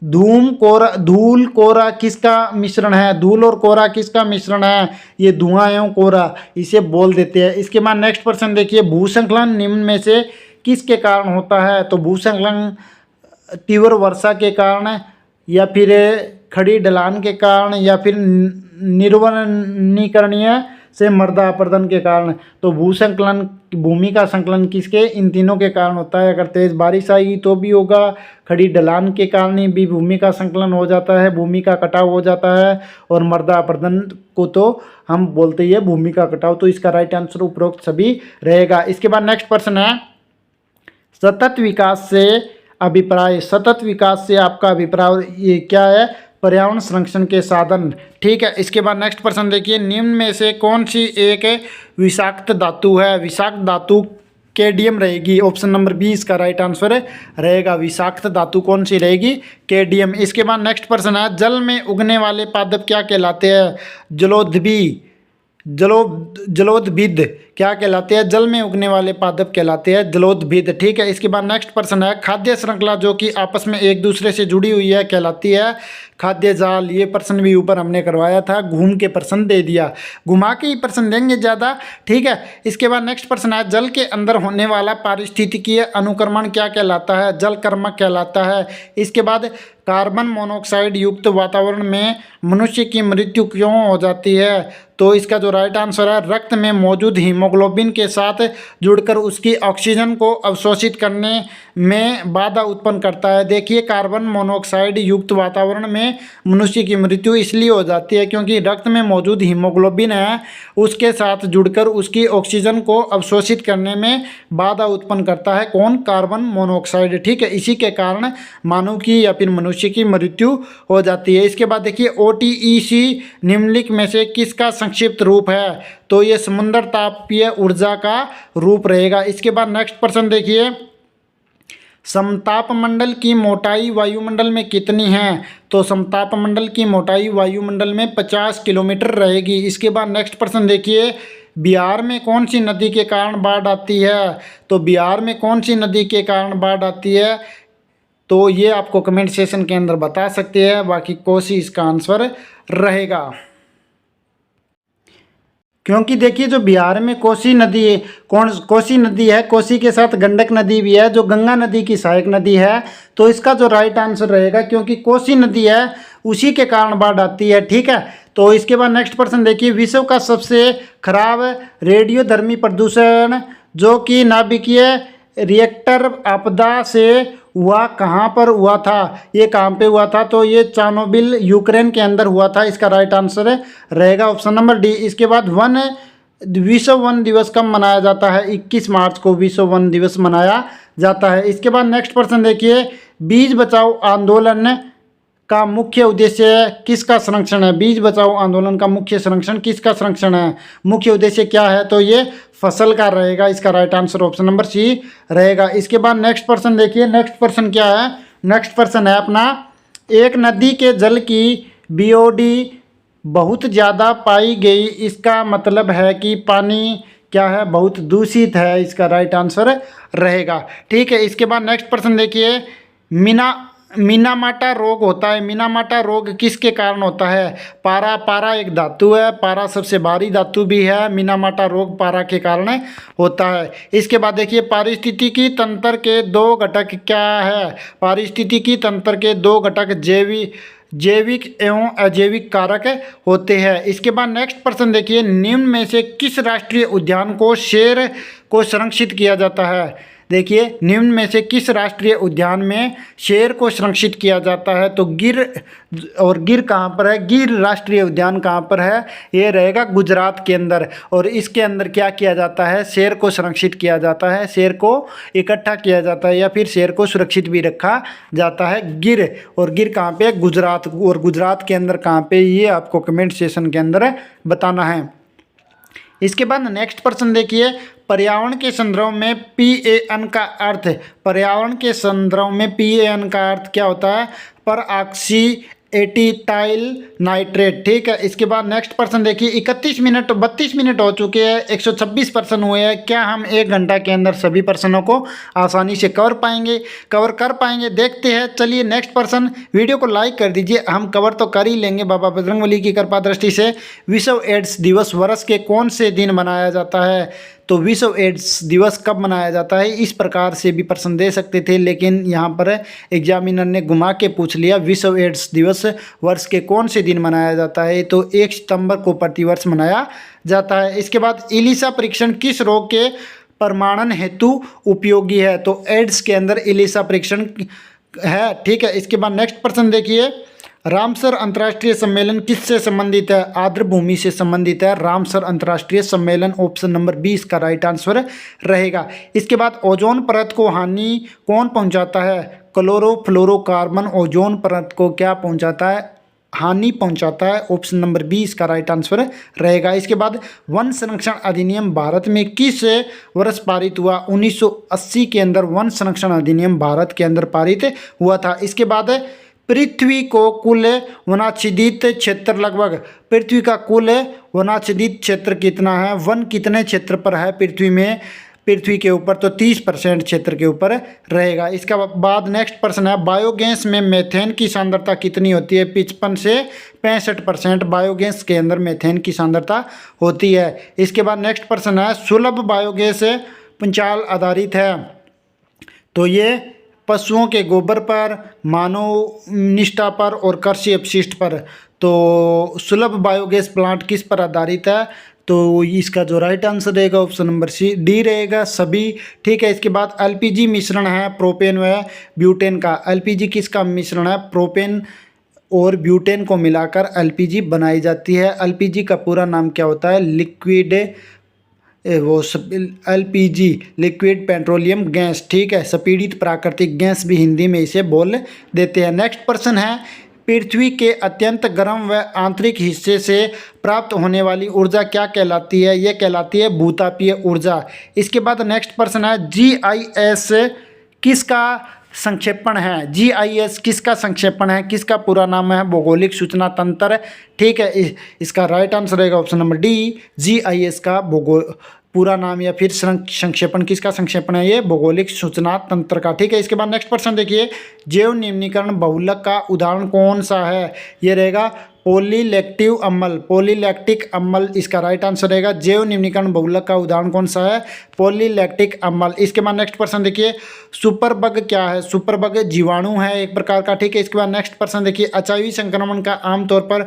धूल कोरा किसका मिश्रण है, धूल और कोरा किसका मिश्रण है, ये धुआं एवं कोरा इसे बोल देते हैं। इसके बाद नेक्स्ट प्रश्न देखिए, भूस्खलन निम्न में से किसके कारण होता है, तो भूस्खलन तीव्र वर्षा के कारण, या फिर खड़ी ढलान के कारण, या फिर निर्वनीकरणीय से मृदा अपरदन के कारण। तो भूसंकलन, भूमि का संकलन किसके, इन तीनों के कारण होता है। अगर तेज़ बारिश आएगी तो भी होगा, खड़ी ढलान के कारण भी भूमि का संकलन हो जाता है, भूमि का कटाव हो जाता है, और मृदा अपरदन को तो हम बोलते ही है भूमि का कटाव। तो इसका राइट आंसर उपरोक्त सभी रहेगा। इसके बाद नेक्स्ट प्रश्न है, सतत विकास से अभिप्राय, सतत विकास से आपका अभिप्राय ये क्या है, पर्यावरण संरक्षण के साधन। ठीक है, इसके बाद नेक्स्ट प्रश्न देखिए, निम्न में से कौन सी एक विषाक्त धातु है? विषाक्त धातु केडियम रहेगी। ऑप्शन नंबर बी इसका राइट आंसर रहेगा। विषाक्त धातु कौन सी रहेगी? केडियम। इसके बाद नेक्स्ट प्रश्न है, जल में उगने वाले पादप क्या कहलाते हैं? जलोद्भिद क्या कहलाते हैं? जल में उगने वाले पादप कहलाते हैं जलोद्भिद। ठीक है, इसके बाद नेक्स्ट प्रश्न है, खाद्य श्रृंखला जो कि आपस में एक दूसरे से जुड़ी हुई है कहलाती है खाद्य जाल। ये प्रश्न भी ऊपर हमने करवाया था, घूम के प्रश्न दे दिया, घुमा के ही प्रश्न देंगे ज़्यादा। ठीक है, इसके बाद नेक्स्ट प्रश्न है, जल के अंदर होने वाला पारिस्थितिकीय अनुक्रमण क्या कहलाता है? जलकर्मक कहलाता है। इसके बाद कार्बन मोनोऑक्साइड युक्त वातावरण में मनुष्य की मृत्यु क्यों हो जाती है? तो इसका जो राइट आंसर है, रक्त में मौजूद हीमोग्लोबिन के साथ जुड़कर उसकी ऑक्सीजन को अवशोषित करने में बाधा उत्पन्न करता है। देखिए, कार्बन मोनोऑक्साइड युक्त वातावरण में मनुष्य की मृत्यु इसलिए हो जाती है क्योंकि रक्त में मौजूद हीमोग्लोबिन है, उसके साथ जुड़कर उसकी ऑक्सीजन को अवशोषित करने में बाधा उत्पन्न करता है। कौन? Carbon monoxide. ठीक है, इसी के कारण मानव की या फिर मनुष्य की मृत्यु हो जाती है। इसके बाद देखिए, OTEC निम्नलिखित में से किसका संक्षिप्त रूप है? तो ये समुद्र तापीय ऊर्जा का रूप रहेगा। इसके बाद नेक्स्ट प्रश्न देखिए, समताप मंडल की मोटाई वायुमंडल में कितनी है? तो समताप मंडल की मोटाई वायुमंडल में 50 किलोमीटर रहेगी। इसके बाद नेक्स्ट प्रश्न देखिए, बिहार में कौन सी नदी के कारण बाढ़ आती है? तो बिहार में कौन सी नदी के कारण बाढ़ आती है? तो ये आपको कमेंट सेशन के अंदर बता सकते हैं, बाकी कोसी इसका आंसर रहेगा। क्योंकि देखिए, जो बिहार में कोसी नदी है, कोसी नदी है, कोसी के साथ गंडक नदी भी है जो गंगा नदी की सहायक नदी है। तो इसका जो राइट आंसर रहेगा, क्योंकि कोसी नदी है उसी के कारण बाढ़ आती है। ठीक है, तो इसके बाद नेक्स्ट प्रश्न देखिए, विश्व का सबसे खराब रेडियोधर्मी प्रदूषण जो कि नाभिकीय रिएक्टर आपदा से हुआ कहाँ पर हुआ था? ये कहाँ पे हुआ था? तो ये चार्नोबिल यूक्रेन के अंदर हुआ था। इसका राइट आंसर रहेगा ऑप्शन नंबर डी। इसके बाद विश्व वन दिवस कब मनाया जाता है? 21 मार्च को विश्व वन दिवस मनाया जाता है। इसके बाद नेक्स्ट प्रश्न देखिए, बीज बचाओ आंदोलन का मुख्य उद्देश्य किसका संरक्षण है? बीज बचाओ आंदोलन का मुख्य संरक्षण किसका संरक्षण है? मुख्य उद्देश्य क्या है? तो ये फसल का रहेगा। इसका right answer option number C रहेगा। इसके बाद नेक्स्ट प्रश्न देखिए, नेक्स्ट प्रश्न क्या है? नेक्स्ट प्रश्न है अपना, एक नदी के जल की BOD बहुत ज़्यादा पाई गई, इसका मतलब है कि पानी क्या है? बहुत दूषित है। इसका राइट आंसर रहेगा। ठीक है, इसके बाद नेक्स्ट प्रश्न देखिए, मिनामाटा रोग होता है। मिनामाटा रोग किसके कारण होता है? पारा एक धातु है, पारा सबसे भारी धातु भी है। मिनामाटा रोग पारा के कारण होता है। इसके बाद देखिए, पारिस्थितिकी तंत्र के दो घटक क्या है? पारिस्थितिकी तंत्र के दो घटक जैविक एवं अजैविक कारक होते हैं। इसके बाद नेक्स्ट प्रश्न देखिए, निम्न में से किस राष्ट्रीय उद्यान को शेर को संरक्षित किया जाता है? देखिए, निम्न में से किस राष्ट्रीय उद्यान में शेर को संरक्षित किया जाता है? तो गिर कहाँ पर है? गिर राष्ट्रीय उद्यान कहाँ पर है? ये रहेगा गुजरात के अंदर। और इसके अंदर क्या किया जाता है? शेर को संरक्षित किया जाता है, शेर को इकट्ठा किया जाता है या फिर शेर को सुरक्षित भी रखा जाता है। गिर कहाँ पे? गुजरात। और गुजरात के अंदर कहाँ पे? ये आपको कमेंट सेशन के अंदर बताना है। इसके बाद नेक्स्ट प्रश्न देखिए, पर्यावरण के संदर्भ में PAN का अर्थ, पर्यावरण के संदर्भ में PAN का अर्थ क्या होता है? पर ऑक्सी एटीटाइल नाइट्रेट। ठीक है, इसके बाद नेक्स्ट प्रश्न देखिए, 32 मिनट हो चुके हैं, 126 प्रश्न हुए हैं। क्या हम 1 घंटा के अंदर सभी प्रश्नों को आसानी से कवर कर पाएंगे? देखते हैं। चलिए नेक्स्ट प्रश्न, वीडियो को लाइक कर दीजिए, हम कवर तो कर ही लेंगे बाबा बजरंगबली की कृपा दृष्टि से। विश्व एड्स दिवस वर्ष के कौन से दिन मनाया जाता है? तो विश्व एड्स दिवस कब मनाया जाता है? इस प्रकार से भी प्रश्न दे सकते थे, लेकिन यहाँ पर एग्जामिनर ने घुमा के पूछ लिया, विश्व एड्स दिवस वर्ष के कौन से दिन मनाया जाता है? तो 1 सितंबर को प्रतिवर्ष मनाया जाता है। इसके बाद इलिसा परीक्षण किस रोग के प्रमाणन हेतु उपयोगी है? तो एड्स के अंदर इलिसा परीक्षण है। ठीक है, इसके बाद नेक्स्ट प्रश्न देखिए, रामसर अंतर्राष्ट्रीय सम्मेलन किससे संबंधित है? आर्द्र भूमि से संबंधित है रामसर अंतर्राष्ट्रीय सम्मेलन। ऑप्शन नंबर 20 का राइट आंसर रहेगा। इसके बाद ओजोन परत को हानि कौन पहुंचाता है? क्लोरोफ्लोरोकार्बन ओजोन परत को क्या पहुंचाता है? हानि पहुंचाता है। ऑप्शन नंबर बी इसका राइट आंसर रहेगा। इसके बाद वन संरक्षण अधिनियम भारत में किस वर्ष पारित हुआ? 1980 के अंदर वन संरक्षण अधिनियम भारत के अंदर पारित हुआ था। इसके बाद पृथ्वी को कुल वनाच्छादित क्षेत्र लगभग, पृथ्वी का कुल वनाच्छादित क्षेत्र कितना है? वन कितने क्षेत्र पर है पृथ्वी में, पृथ्वी के ऊपर? तो 30% क्षेत्र के ऊपर रहेगा। इसका बाद नेक्स्ट प्रश्न है, बायोगैस में मेथेन की सांद्रता कितनी होती है? 55 से 65% बायोगैस के अंदर मेथेन की सांद्रता होती है। इसके बाद नेक्स्ट प्रश्न है, सुलभ बायोगैस पंचाल आधारित है, तो ये पशुओं के गोबर पर, मानव निष्ठा पर और कृषि अपशिष्ट पर। तो सुलभ बायोगैस प्लांट किस पर आधारित है? तो इसका जो राइट आंसर रहेगा ऑप्शन नंबर सी डी रहेगा, सभी। ठीक है। इसके बाद एलपीजी मिश्रण है प्रोपेन व ब्यूटेन का। एलपीजी किसका मिश्रण है? प्रोपेन और ब्यूटेन को मिलाकर एलपीजी बनाई जाती है। एलपीजी का पूरा नाम क्या होता है? Liquid LPG liquid petroleum gas. ठीक है, संपीड़ित प्राकृतिक गैस भी हिंदी में इसे बोल देते हैं। नेक्स्ट प्रश्न है, पृथ्वी के अत्यंत गर्म व आंतरिक हिस्से से प्राप्त होने वाली ऊर्जा क्या कहलाती है? यह कहलाती है भूतापीय ऊर्जा। इसके बाद नेक्स्ट प्रश्न है, जीआईएस किसका संक्षेपण है? जीआईएस किसका संक्षेपण है? किसका पूरा नाम है? भौगोलिक सूचना तंत्र। ठीक है, इसका राइट आंसर रहेगा ऑप्शन नंबर डी, जीआईएस का पूरा नाम या फिर संक्षेपण किसका संक्षेपण है? ये भौगोलिक सूचना तंत्र का। ठीक है। इसके बाद नेक्स्ट प्रश्न देखिए, जैव निम्नीकरण बहुलक का उदाहरण कौन सा है? ये रहेगा पॉलीलैक्टिक अम्ल, पॉलीलैक्टिक अम्ल इसका राइट आंसर रहेगा। जैव निम्नीकरण बहुलक का उदाहरण कौन सा है? पॉलीलैक्टिक अम्ल। इसके बाद नेक्स्ट प्रश्न देखिए, सुपरबग क्या है? सुपरबग जीवाणु है एक प्रकार का। ठीक है। इसके बाद नेक्स्ट प्रश्न देखिए, एचआईवी संक्रमण का आमतौर पर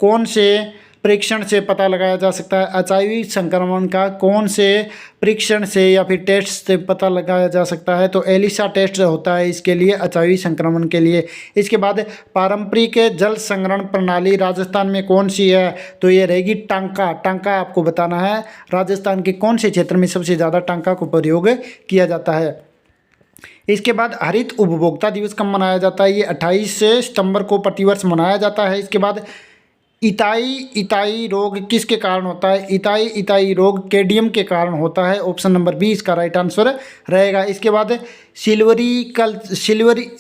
कौन से परीक्षण से पता लगाया जा सकता है? एचआईवी संक्रमण का कौन से परीक्षण से या फिर टेस्ट से पता लगाया जा सकता है? तो एलिसा टेस्ट होता है इसके लिए, एचआईवी संक्रमण के लिए। इसके बाद पारंपरिक जल संग्रहण प्रणाली राजस्थान में कौन सी है? तो ये रहेगी टांका। टांका आपको बताना है राजस्थान के कौन से क्षेत्र में सबसे ज़्यादा टांका को प्रयोग किया जाता है। इसके बाद हरित उपभोक्ता दिवस कब मनाया जाता है? ये 28 सितंबर को प्रतिवर्ष मनाया जाता है। इसके बाद इताई रोग किसके कारण होता है? इताई रोग केडियम के कारण होता है। ऑप्शन नंबर बी इसका राइट आंसर रहेगा। इसके बाद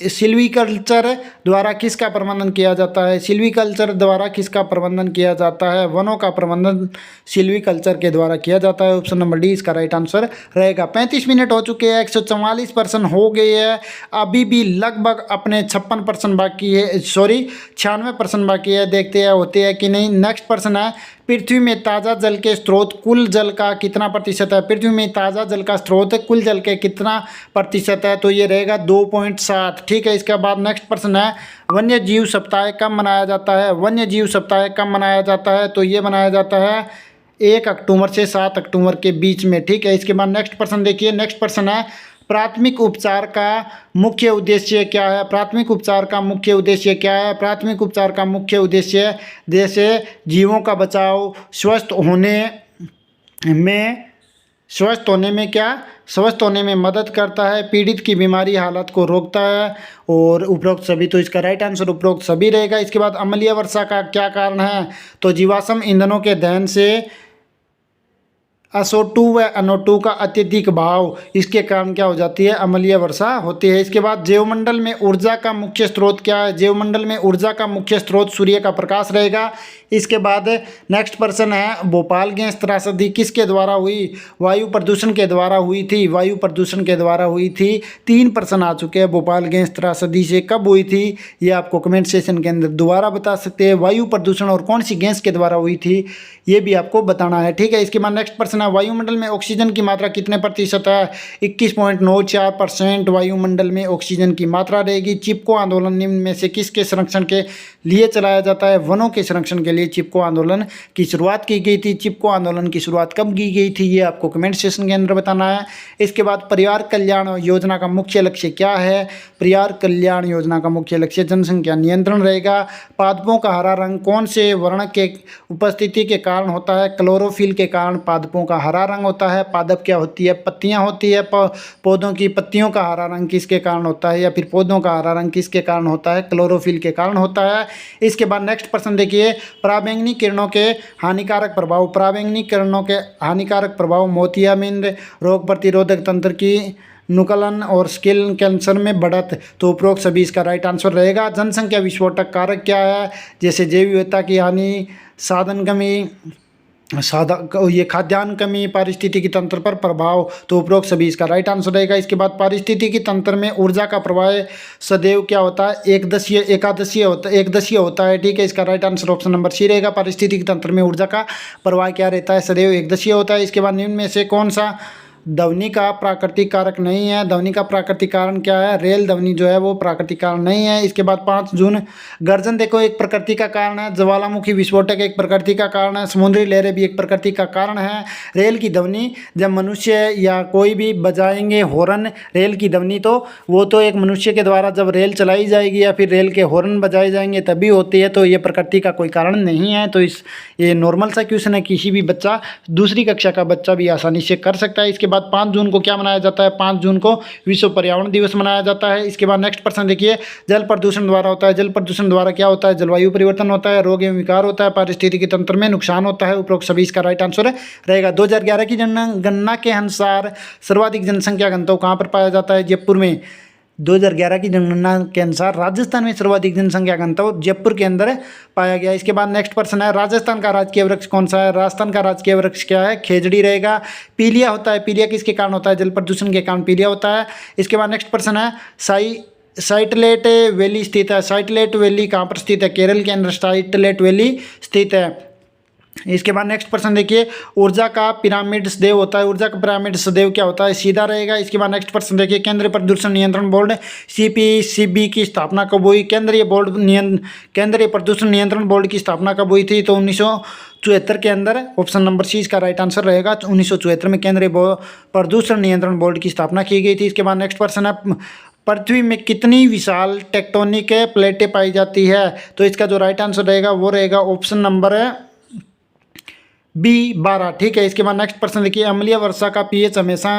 सिल्वीकल्चर द्वारा किसका प्रबंधन किया जाता है? सिल्वीकल्चर द्वारा किसका प्रबंधन किया जाता है? वनों का प्रबंधन सिल्वीकल्चर के द्वारा किया जाता है। ऑप्शन नंबर डी इसका राइट आंसर रहेगा। 35 मिनट हो चुके हैं, 144% हो गए हैं, अभी भी लगभग अपने 56% बाकी है, सॉरी 96% बाकी है। देखते हैं होते हैं कि नहीं। नेक्स्ट प्रश्न है, पृथ्वी में ताज़ा जल के स्रोत कुल जल का कितना प्रतिशत है? पृथ्वी में ताज़ा जल का स्रोत कुल जल के कितना प्रतिशत है? तो ये रहेगा 2.7। ठीक है। इसके बाद नेक्स्ट प्रश्न है, वन्य जीव सप्ताह कब मनाया जाता है? वन्य जीव सप्ताह कब मनाया जाता है? तो ये मनाया जाता है 1 अक्टूबर से 7 अक्टूबर के बीच में। ठीक है। इसके बाद नेक्स्ट प्रश्न देखिए, नेक्स्ट प्रश्न है, प्राथमिक उपचार का मुख्य उद्देश्य क्या है? प्राथमिक उपचार का मुख्य उद्देश्य क्या है? प्राथमिक उपचार का मुख्य उद्देश्य जैसे जीवों का बचाव, स्वस्थ होने में मदद करता है, पीड़ित की बीमारी हालत को रोकता है और उपरोक्त सभी। तो इसका राइट आंसर उपरोक्त सभी रहेगा। इसके बाद अम्लीय वर्षा का क्या कारण है? तो जीवाश्म ईंधनों के दहन से SO2 व NO2 का अत्यधिक भाव, इसके कारण क्या हो जाती है? अम्लीय वर्षा होती है। इसके बाद जैवमंडल में ऊर्जा का मुख्य स्रोत क्या है? जैवमंडल में ऊर्जा का मुख्य स्रोत सूर्य का प्रकाश रहेगा। इसके बाद नेक्स्ट प्रश्न है, भोपाल गैस त्रासदी किसके द्वारा हुई? वायु प्रदूषण के द्वारा हुई थी। वायु प्रदूषण के द्वारा हुई थी। 3 प्रश्न आ चुके हैं, भोपाल गैस त्रासदी से कब हुई थी? ये आपको कमेंट सेक्शन के अंदर दोबारा बता सकते हैं। वायु प्रदूषण और कौन सी गैस के द्वारा हुई थी, ये भी आपको बताना है। ठीक है। इसके बाद नेक्स्ट प्रश्न है, वायुमंडल में ऑक्सीजन की मात्रा कितने प्रतिशत है? 21.94% वायुमंडल में ऑक्सीजन की मात्रा रहेगी। चिपको आंदोलन निम्न में से किसके संरक्षण के लिए चलाया जाता है? वनों के संरक्षण के लिए चिपको आंदोलन की शुरुआत की गई थी। चिपको आंदोलन की शुरुआत कब की गई थी, ये आपको कमेंट सेक्शन के अंदर बताना है। इसके बाद परिवार कल्याण योजना का मुख्य लक्ष्य क्या है? परिवार कल्याण योजना का मुख्य लक्ष्य जनसंख्या नियंत्रण रहेगा। पादपों का हरा रंग कौन से वर्ण के उपस्थिति के कारण होता है? क्लोरोफिल के कारण पादपों का हरा रंग होता है। पादप क्या होती है? पत्तियां होती है। पौधों की पत्तियों का हरा रंग किसके कारण होता है, या फिर पौधों का हरा रंग किसके कारण होता है? क्लोरोफिल के कारण होता है। इसके बाद नेक्स्ट प्रश्न देखिए, पराबैंगनी किरणों के हानिकारक प्रभाव। पराबैंगनी किरणों के हानिकारक प्रभाव मोतियाबिंद, रोग प्रतिरोधक तंत्र की नुकलन और स्किन कैंसर में बढ़त। तो उपरोक्त सभी इसका राइट आंसर रहेगा। जनसंख्या विस्फोटक कारक क्या है? जैसे जैव विविधता की हानि, साधन कमी, ये खाद्यान्न कमी, पारिस्थितिकी तंत्र पर प्रभाव। तो उपरोक्त सभी इसका राइट आंसर रहेगा। इसके बाद पारिस्थितिकी तंत्र में ऊर्जा का प्रवाह सदैव क्या होता है? एकदशीय होता है। ठीक है, इसका right answer option number C रहेगा। पारिस्थितिकी तंत्र में ऊर्जा का प्रवाह क्या रहता है? सदैव एकदशीय होता है। इसके बाद निम्न में से कौन सा ध्वनि का प्राकृतिक कारक नहीं है? ध्वनि का प्राकृतिक कारण क्या है? रेल ध्वनि जो है वो प्राकृतिक कारण नहीं है। इसके बाद 5 जून गर्जन देखो एक प्रकृति का कारण है। ज्वालामुखी विस्फोटक एक प्रकृति का कारण है। समुद्री लहरें भी एक प्रकृति का कारण है। रेल की ध्वनि जब मनुष्य या कोई भी बजाएंगे हॉर्न, रेल की ध्वनि, तो वो तो एक मनुष्य के द्वारा जब रेल चलाई जाएगी या फिर रेल के हॉर्न बजाए जाएंगे तभी होती है। तो ये प्रकृति का कोई कारण नहीं है। तो ये नॉर्मल सा क्वेश्चन है, किसी भी बच्चा, दूसरी कक्षा का बच्चा भी आसानी से कर सकता है। इसके बाद 5 जून को क्या मनाया जाता है? 5 जून को विश्व पर्यावरण दिवस मनाया जाता है। इसके बाद नेक्स्ट प्रश्न देखिए, जल प्रदूषण द्वारा होता है। जल प्रदूषण द्वारा क्या होता है? जलवायु परिवर्तन होता है, रोग एवं विकार होता है, पारिस्थितिकी तंत्र में नुकसान होता है। उपरोक्त सभी इसका राइट आंसर रहेगा। 2011 की जनगणना के अनुसार सर्वाधिक जनसंख्या घनत्व कहाँ पर पाया जाता है? जयपुर में। 2011 की जनगणना के अनुसार राजस्थान में सर्वाधिक जनसंख्या घनत्व जयपुर के अंदर पाया गया। इसके बाद नेक्स्ट प्रश्न है, राजस्थान का राजकीय वृक्ष कौन सा है? राजस्थान का राजकीय वृक्ष क्या है? खेजड़ी रहेगा। पीलिया होता है। पीलिया किसके कारण होता है? जल प्रदूषण के कारण पीलिया होता है। इसके बाद नेक्स्ट प्रश्न है, साइटलेट वैली स्थित है। साइटलेट वैली कहाँ पर स्थित है? केरल के अंदर साइटलेट वैली स्थित है। इसके बाद नेक्स्ट प्रश्न देखिए, ऊर्जा का पिरामिड सदैव होता है। ऊर्जा का पिरामिड सदैव क्या होता है? सीधा रहेगा। इसके बाद नेक्स्ट प्रश्न देखिए, केंद्रीय प्रदूषण नियंत्रण बोर्ड CPCB की स्थापना कब हुई? केंद्रीय प्रदूषण नियंत्रण बोर्ड की स्थापना कब हुई थी? तो 1974 के अंदर। ऑप्शन नंबर सी इसका राइट आंसर रहेगा। 1974 में केंद्रीय प्रदूषण नियंत्रण बोर्ड की स्थापना की गई थी। इसके बाद नेक्स्ट प्रश्न है, पृथ्वी में कितनी विशाल टेक्टोनिक प्लेटें पाई जाती है? तो इसका जो राइट आंसर रहेगा वो रहेगा ऑप्शन नंबर B12। ठीक है, इसके बाद नेक्स्ट प्रश्न देखिए, अम्लीय वर्षा का pH हमेशा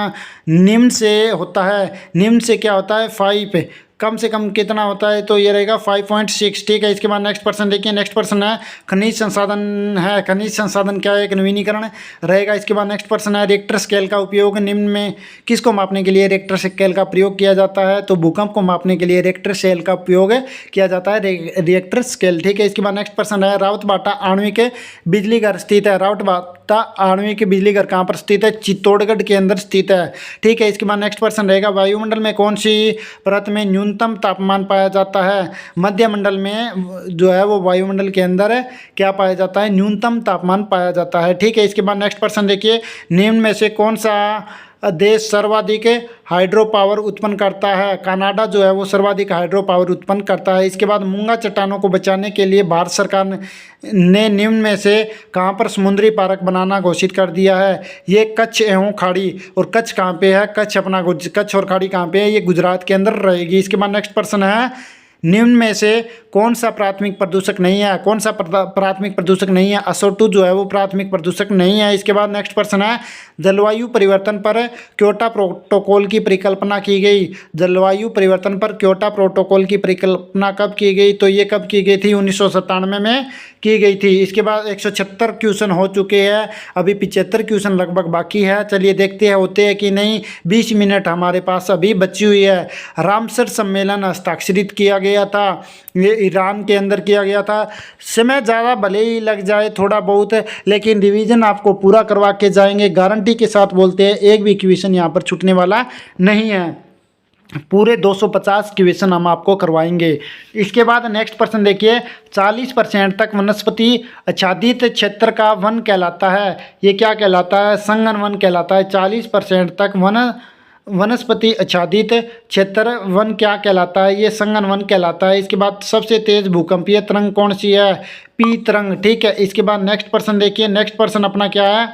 निम्न से होता है। निम्न से क्या होता है? 5। कम से कम कितना होता है? तो ये रहेगा 5.6। ठीक है, इसके बाद नेक्स्ट प्रश्न देखिए, नेक्स्ट प्रश्न है, खनिज संसाधन है। खनिज संसाधन क्या है? एक नवीनीकरण रहेगा। इसके बाद नेक्स्ट प्रश्न है, रिएक्टर स्केल का उपयोग निम्न में किसको मापने के लिए रिएक्टर स्केल का प्रयोग किया जाता है? तो भूकंप को मापने के लिए रिएक्टर स्केल का उपयोग किया जाता है, रिएक्टर स्केल। ठीक है, इसके बाद नेक्स्ट प्रश्न है, रावतबाटा आणविक बिजली घर स्थित है। रावतबाटा आणविक बिजली घर कहाँ पर स्थित है? चित्तौड़गढ़ के अंदर स्थित है। ठीक है, इसके बाद नेक्स्ट प्रश्न रहेगा, वायुमंडल में कौन सी परत में न्यूनतम तापमान पाया जाता है? मध्य मंडल में जो है वो वायुमंडल के अंदर क्या पाया जाता है? न्यूनतम तापमान पाया जाता है। ठीक है, इसके बाद नेक्स्ट प्रश्न देखिए, निम्न में से कौन सा देश सर्वाधिक हाइड्रो पावर उत्पन्न करता है? कनाडा जो है वो सर्वाधिक हाइड्रो पावर उत्पन्न करता है। इसके बाद मूंगा चट्टानों को बचाने के लिए भारत सरकार ने निम्न में से कहाँ पर समुद्री पार्क बनाना घोषित कर दिया है? ये कच्छ एवं खाड़ी। और कच्छ कहाँ पे है? कच्छ और खाड़ी कहाँ पे है? ये गुजरात के अंदर रहेगी। इसके बाद नेक्स्ट प्रश्न है, निम्न में से कौन सा प्राथमिक प्रदूषक नहीं है? कौन सा प्राथमिक प्रदूषक नहीं है? SO2 जो है वो प्राथमिक प्रदूषक नहीं है। इसके बाद नेक्स्ट प्रश्न है, जलवायु परिवर्तन पर क्योटो प्रोटोकॉल की परिकल्पना की गई। जलवायु परिवर्तन पर क्योटो प्रोटोकॉल की परिकल्पना कब की गई? तो ये कब की गई थी? 1997 में की गई थी। इसके बाद 176 क्वेश्चन हो चुके हैं, अभी 75 क्वेश्चन लगभग बाकी है। चलिए देखते हैं होते हैं कि नहीं। 20 मिनट हमारे पास अभी बची हुई है। रामसर सम्मेलन हस्ताक्षरित किया गया था, ये ईरान के अंदर किया गया था। समय ज़्यादा भले ही लग जाए थोड़ा बहुत, लेकिन रिवीजन आपको पूरा करवा के जाएंगे, गारंटी के साथ बोलते हैं। एक भी क्वेश्चन यहाँ पर छूटने वाला नहीं है, पूरे 250 क्वेश्चन हम आपको करवाएंगे। इसके बाद नेक्स्ट प्रश्न देखिए, 40% तक वनस्पति आच्छादित क्षेत्र का वन कहलाता है। ये क्या कहलाता है? संगन वन कहलाता है। 40% तक वनस्पति आच्छादित क्षेत्र वन क्या कहलाता है? ये संगन वन कहलाता है। इसके बाद सबसे तेज भूकंपीय तरंग कौन सी है? P तरंग। ठीक है, इसके बाद नेक्स्ट प्रश्न देखिए, नेक्स्ट प्रश्न अपना क्या है?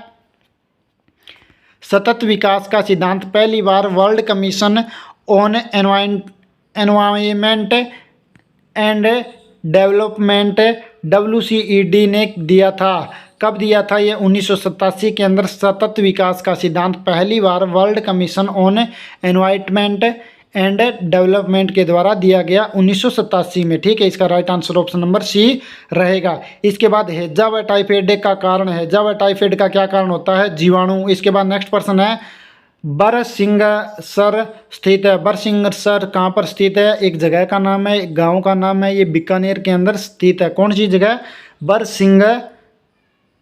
सतत विकास का सिद्धांत पहली बार world commission on environment and development WCED ने दिया था। कब दिया था ये? 1987 के अंदर सतत विकास का सिद्धांत पहली बार world commission on environment and development के द्वारा दिया गया 1987 में। ठीक है, इसका right answer option number C रहेगा। इसके बाद हैजा व टाइफाइड का कारण, हैजा व टाइफाइड का क्या कारण होता है? जीवाणु। इसके बाद नेक्स्ट प्रश्न है, बरसिंगसर स्थित है। बरसिंगसर कहाँ पर स्थित है? एक जगह का नाम है, एक गाँव का नाम है, ये बीकानेर के अंदर स्थित है। कौन सी जगह?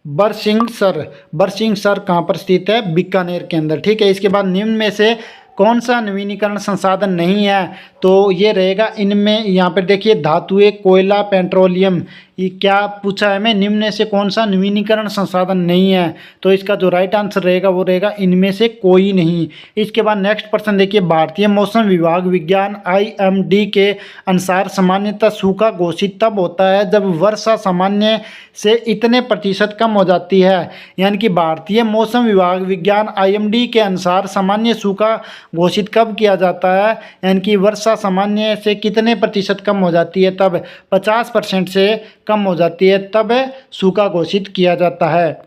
बरसिंगसर कहाँ पर स्थित है? बीकानेर के अंदर। ठीक है, इसके बाद निम्न में से कौन सा नवीनीकरण संसाधन नहीं है? तो ये रहेगा इनमें, यहाँ पर देखिए धातुएं, कोयला, पेट्रोलियम। ये क्या पूछा है? मैं निम्न में से कौन सा नवीनीकरण संसाधन नहीं है? तो इसका जो राइट आंसर रहेगा वो रहेगा इनमें से कोई नहीं। इसके बाद नेक्स्ट प्रश्न देखिए, भारतीय मौसम विभाग विज्ञान IMD के अनुसार सामान्यतः सूखा घोषित तब होता है जब वर्षा सामान्य से इतने प्रतिशत कम हो जाती है। यानी कि भारतीय मौसम विभाग विज्ञान IMD के अनुसार सामान्य सूखा घोषित कब किया जाता है? यानी कि वर्षा सामान्य से कितने प्रतिशत कम हो जाती है? तब 50% से कम हो जाती है, तब सूखा घोषित किया जाता है।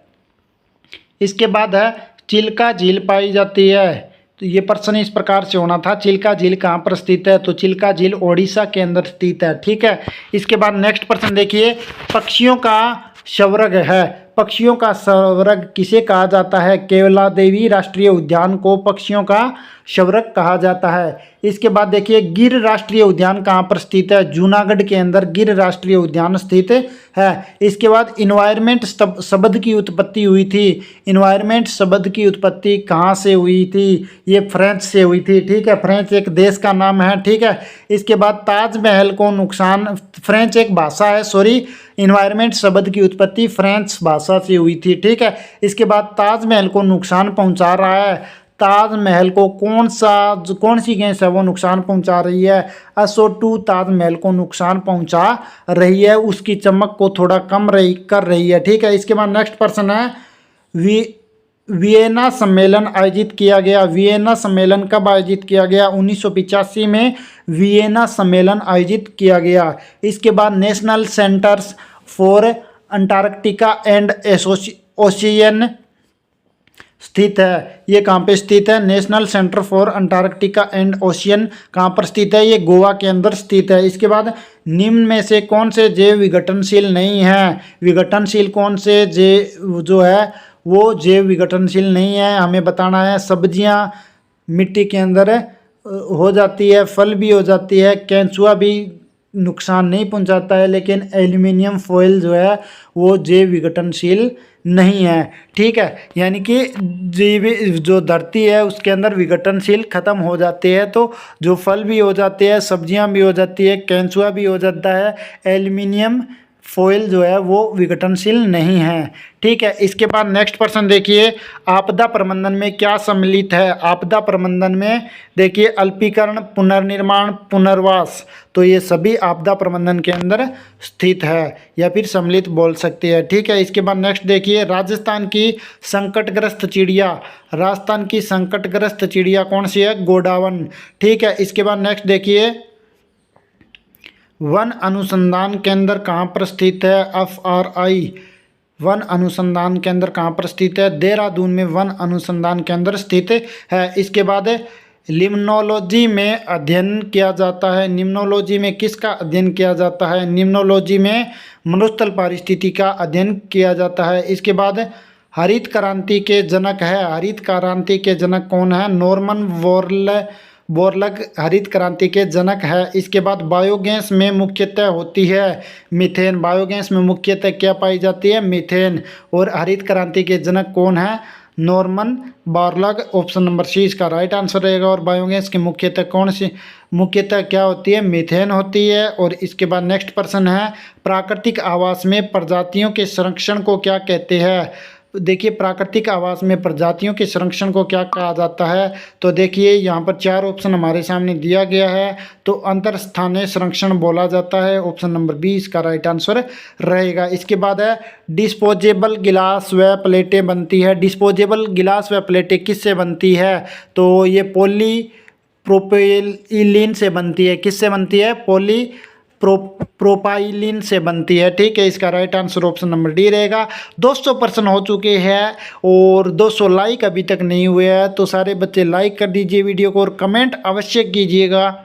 इसके बाद है, चिल्का झील पाई जाती है। तो ये प्रश्न इस प्रकार से होना था, चिल्का झील कहाँ पर स्थित है? तो चिल्का झील ओडिशा के अंदर स्थित है। ठीक है, इसके बाद नेक्स्ट प्रश्न देखिए, पक्षियों का स्वर्ग है। पक्षियों का स्वर्ग किसे कहा जाता है? केवला देवी राष्ट्रीय उद्यान को पक्षियों का स्वर्ग कहा जाता है। इसके बाद देखिए, गिर राष्ट्रीय उद्यान कहाँ पर स्थित है? जूनागढ़ के अंदर गिर राष्ट्रीय उद्यान स्थित है। इसके बाद इन्वायरमेंट शब्द की उत्पत्ति हुई थी। इन्वायरमेंट शब्द की उत्पत्ति कहाँ से हुई थी? ये फ्रेंच से हुई थी। ठीक है, फ्रेंच एक देश का नाम है। ठीक है, इसके बाद ताजमहल को नुकसान, फ्रेंच एक भाषा है, सॉरी, इन्वायरमेंट शब्द की उत्पत्ति फ्रेंच भाषा से हुई थी। ठीक है, इसके बाद ताजमहल को नुकसान पहुंचा रहा है। ताजमहल को कौन सी गैस है वो नुकसान पहुंचा रही है? SO2 ताजमहल को नुकसान पहुंचा रही है, उसकी चमक को थोड़ा कम कर रही है। ठीक है, इसके बाद नेक्स्ट प्रश्न है, वियना सम्मेलन आयोजित किया गया। वियना सम्मेलन कब आयोजित किया गया? 1985 में वियना सम्मेलन आयोजित किया गया। इसके बाद national centres for Antarctica and ocean स्थित है। ये कहाँ पे स्थित है? National centre for Antarctica and ocean कहाँ पर स्थित है? ये गोवा के अंदर स्थित है। इसके बाद निम्न में से कौन से जैव विघटनशील नहीं है? विघटनशील कौन से जो है वो जैव विघटनशील नहीं है, हमें बताना है। सब्जियां मिट्टी के अंदर हो जाती है, फल भी हो जाती है, केंचुआ भी नुकसान नहीं पहुंचाता है, लेकिन एल्यूमिनियम फॉयल जो है वो जैव विघटनशील नहीं है। ठीक है, यानी कि जो धरती है उसके अंदर विघटनशील खत्म हो जाते हैं, तो जो फल भी हो जाते हैं, सब्जियां भी हो जाती है, केंचुआ भी हो जाता है, एल्यूमिनियम फॉयल जो है वो विघटनशील नहीं है। ठीक है, इसके बाद नेक्स्ट प्रश्न देखिए, आपदा प्रबंधन में क्या सम्मिलित है? आपदा प्रबंधन में देखिए अल्पीकरण, पुनर्निर्माण, पुनर्वास, तो ये सभी आपदा प्रबंधन के अंदर स्थित है या फिर सम्मिलित बोल सकते हैं। ठीक है, इसके बाद नेक्स्ट देखिए, राजस्थान की संकटग्रस्त चिड़िया, राजस्थान की संकटग्रस्त चिड़िया कौन सी है? गोडावण। ठीक है, इसके बाद नेक्स्ट देखिए, वन अनुसंधान केंद्र कहाँ पर स्थित है? FRI वन अनुसंधान केंद्र कहाँ पर स्थित है? देहरादून में वन अनुसंधान केंद्र स्थित है। इसके बाद लिम्नोलॉजी में अध्ययन किया जाता है। निम्नोलॉजी में किसका अध्ययन किया जाता है? निम्नोलॉजी में मरुस्थल पारिस्थिति का अध्ययन किया जाता है। इसके बाद हरित क्रांति के जनक है। हरित क्रांति के जनक कौन है? नॉर्मन बोरलग हरित क्रांति के जनक है। इसके बाद बायोगैस में मुख्यतः होती है मीथेन। बायोगैस में मुख्यतः क्या पाई जाती है? मीथेन। और हरित क्रांति के जनक कौन है? नॉर्मन बोरलग। ऑप्शन नंबर सी इसका राइट आंसर रहेगा। और बायोगैस की मुख्यतः क्या होती है? मीथेन होती है। और इसके बाद नेक्स्ट प्रश्न है, प्राकृतिक आवास में प्रजातियों के संरक्षण को क्या कहते हैं? देखिए, प्राकृतिक आवास में प्रजातियों के संरक्षण को क्या कहा जाता है? तो देखिए यहाँ पर 4 ऑप्शन हमारे सामने दिया गया है। तो अंतरस्थानीय संरक्षण बोला जाता है। ऑप्शन नंबर बी इसका राइट आंसर रहेगा। इसके बाद है, डिस्पोजेबल गिलास व प्लेटें बनती है। डिस्पोजेबल गिलास व प्लेटें किससे बनती है? तो ये पॉलीप्रोपिलीन से बनती है। किससे बनती है? प्रोपाइलिन से बनती है। ठीक है, इसका right answer option number D रहेगा। 200% हो चुके हैं और 200 लाइक अभी तक नहीं हुए हैं, तो सारे बच्चे लाइक कर दीजिए वीडियो को और कमेंट अवश्य कीजिएगा।